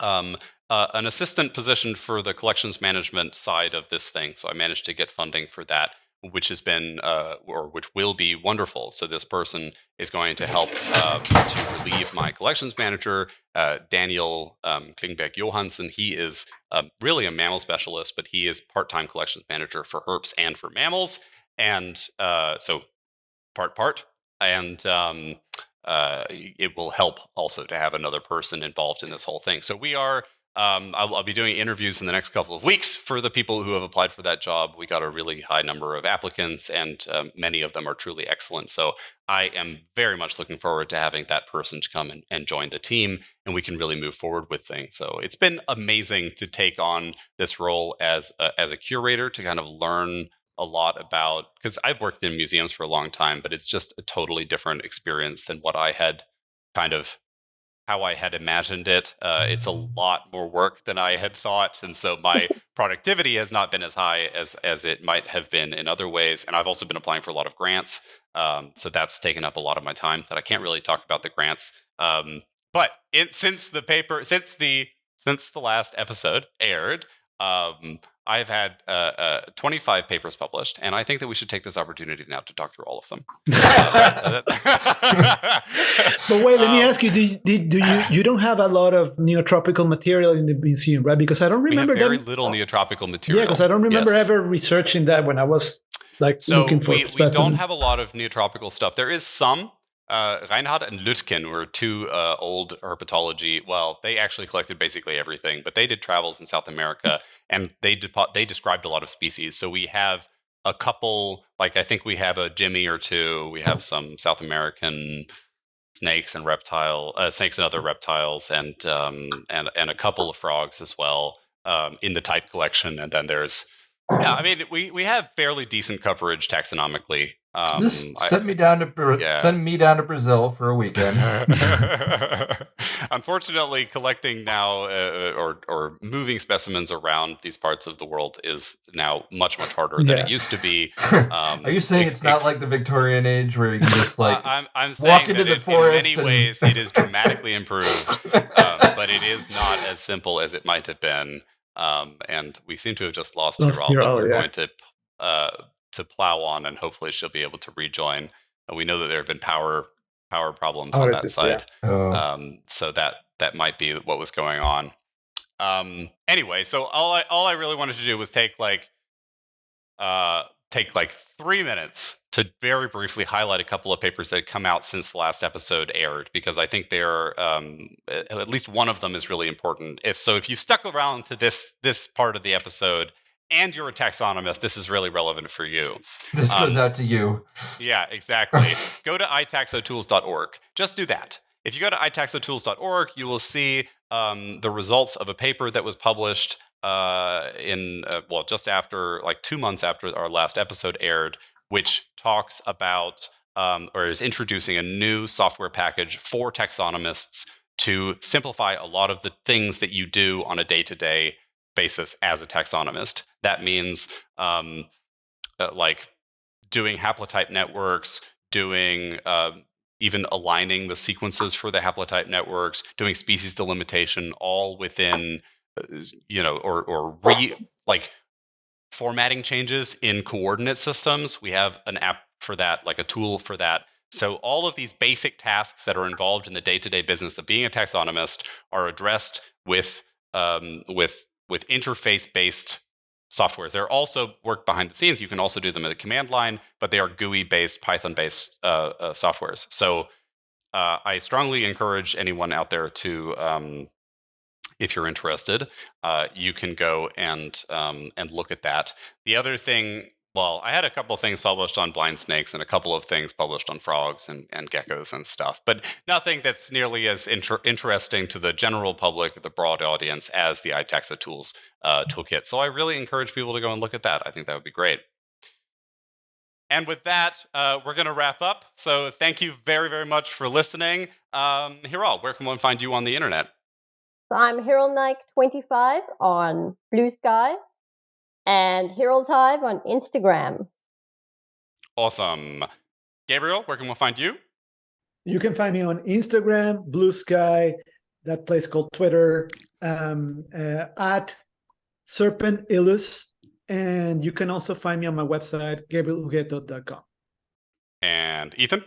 S1: an assistant position for the collections management side of this thing. So I managed to get funding for that, which has been, or which will be wonderful. So this person is going to help to relieve my collections manager, Daniel Klingbeck Johansson. He is really a mammal specialist, but he is part-time collections manager for herps and for mammals. And so part. And it will help also to have another person involved in this whole thing. So we are, I'll be doing interviews in the next couple of weeks for the people who have applied for that job. We got a really high number of applicants, and many of them are truly excellent. So I am very much looking forward to having that person to come and join the team, and we can really move forward with things. So it's been amazing to take on this role as a curator, to kind of learn a lot about, because I've worked in museums for a long time, but it's just a totally different experience than what I had how I had imagined it. It's a lot more work than I had thought, and so my productivity has not been as high as it might have been in other ways. And I've also been applying for a lot of grants, so that's taken up a lot of my time. That I can't really talk about the grants. But since the last episode aired, I've had 25 papers published, and I think that we should take this opportunity now to talk through all of them.
S2: But wait, let me ask you: do you don't have a lot of neotropical material in the museum, right? Because I don't remember
S1: we have very little neotropical material.
S2: Yeah, because I don't remember ever researching that when I was looking for specimens.
S1: We don't have a lot of neotropical stuff. There is some. Reinhardt and Lütken were two old herpetology. Well, they actually collected basically everything, but they did travels in South America, and they described a lot of species. So we have a couple, I think we have a Jimmy or two. We have some South American snakes and other reptiles, and a couple of frogs as well in the type collection. And then there's, we have fairly decent coverage taxonomically.
S3: Send me down to Brazil for a weekend.
S1: Unfortunately, collecting now or moving specimens around these parts of the world is now much harder than it used to be.
S3: Are you saying it's not like the Victorian age where you can just
S1: I'm saying
S3: walk into the forest?
S1: In many ways, it is dramatically improved, but it is not as simple as it might have been. And we seem to have just lost Hiral, but we're going to plow on, and hopefully she'll be able to rejoin. We know that there have been power problems on that side, so that might be what was going on. Anyway, so all I really wanted to do was take take like 3 minutes to very briefly highlight a couple of papers that had come out since the last episode aired, because I think they're at least one of them is really important. If you've stuck around to this part of the episode and you're a taxonomist, this is really relevant for you.
S3: This goes out to you.
S1: Yeah, exactly. Go to itaxotools.org. Just do that. If you go to itaxotools.org, you will see the results of a paper that was published just after, like 2 months after our last episode aired, which talks about or is introducing a new software package for taxonomists to simplify a lot of the things that you do on a day-to-day basis as a taxonomist. That means like doing haplotype networks, doing even aligning the sequences for the haplotype networks, doing species delimitation, all within formatting changes in coordinate systems. We have an app for that, like a tool for that. So all of these basic tasks that are involved in the day-to-day business of being a taxonomist are addressed with interface-based softwares. They're also work behind the scenes. You can also do them in the command line, but they are GUI-based, Python-based softwares. So I strongly encourage anyone out there to, if you're interested, you can go and look at that. The other thing, I had a couple of things published on blind snakes and a couple of things published on frogs and geckos and stuff, but nothing that's nearly as interesting to the general public, the broad audience, as the iTaxa Tools toolkit. So I really encourage people to go and look at that. I think that would be great. And with that, we're going to wrap up. So thank you very, very much for listening. Hiral, where can one find you on the internet?
S4: So I'm HiralNike25 on Blue Sky and Hiral's Hive on Instagram.
S1: Awesome. Gabriel, where can one find you?
S2: You can find me on Instagram, Blue Sky, that place called Twitter, at SerpentIllus. And you can also find me on my website, GabrielHugueto.com.
S1: And Ethan?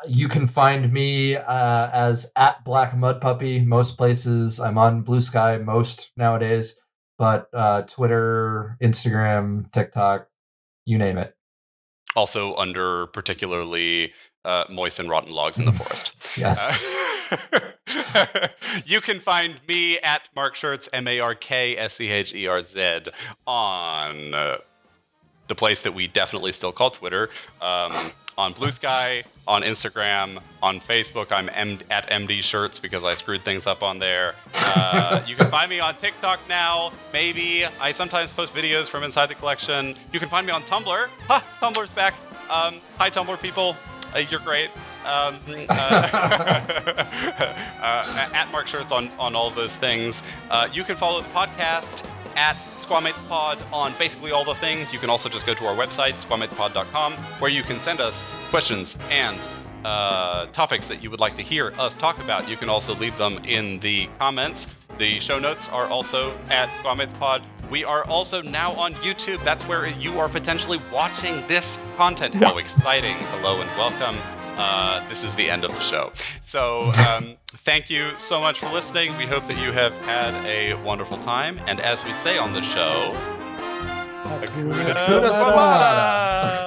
S3: You can find me as at Black Mud Puppy most places. I'm on Blue Sky most nowadays, but Twitter, Instagram, TikTok, you name it.
S1: Also under particularly moist and rotten logs in the forest.
S3: Yes.
S1: You can find me at Mark Scherz, MarkScherz, on the place that we definitely still call Twitter, on Blue Sky, on Instagram, on Facebook. I'm at MD Shirts because I screwed things up on there. You can find me on TikTok now. Maybe I sometimes post videos from inside the collection. You can find me on Tumblr. Tumblr's back. Hi, Tumblr people. You're great. At Mark Scherz on all of those things. You can follow the podcast at SquaMates Pod on basically all the things. You can also just go to our website, SquaMatesPod.com, where you can send us questions and topics that you would like to hear us talk about. You can also leave them in the comments. The show notes are also at SquaMates Pod. We are also now on YouTube. That's where you are potentially watching this content. How exciting. Hello and welcome. This is the end of the show. So thank you so much for listening. We hope that you have had a wonderful time. And as we say on the show, Hakuna Matata.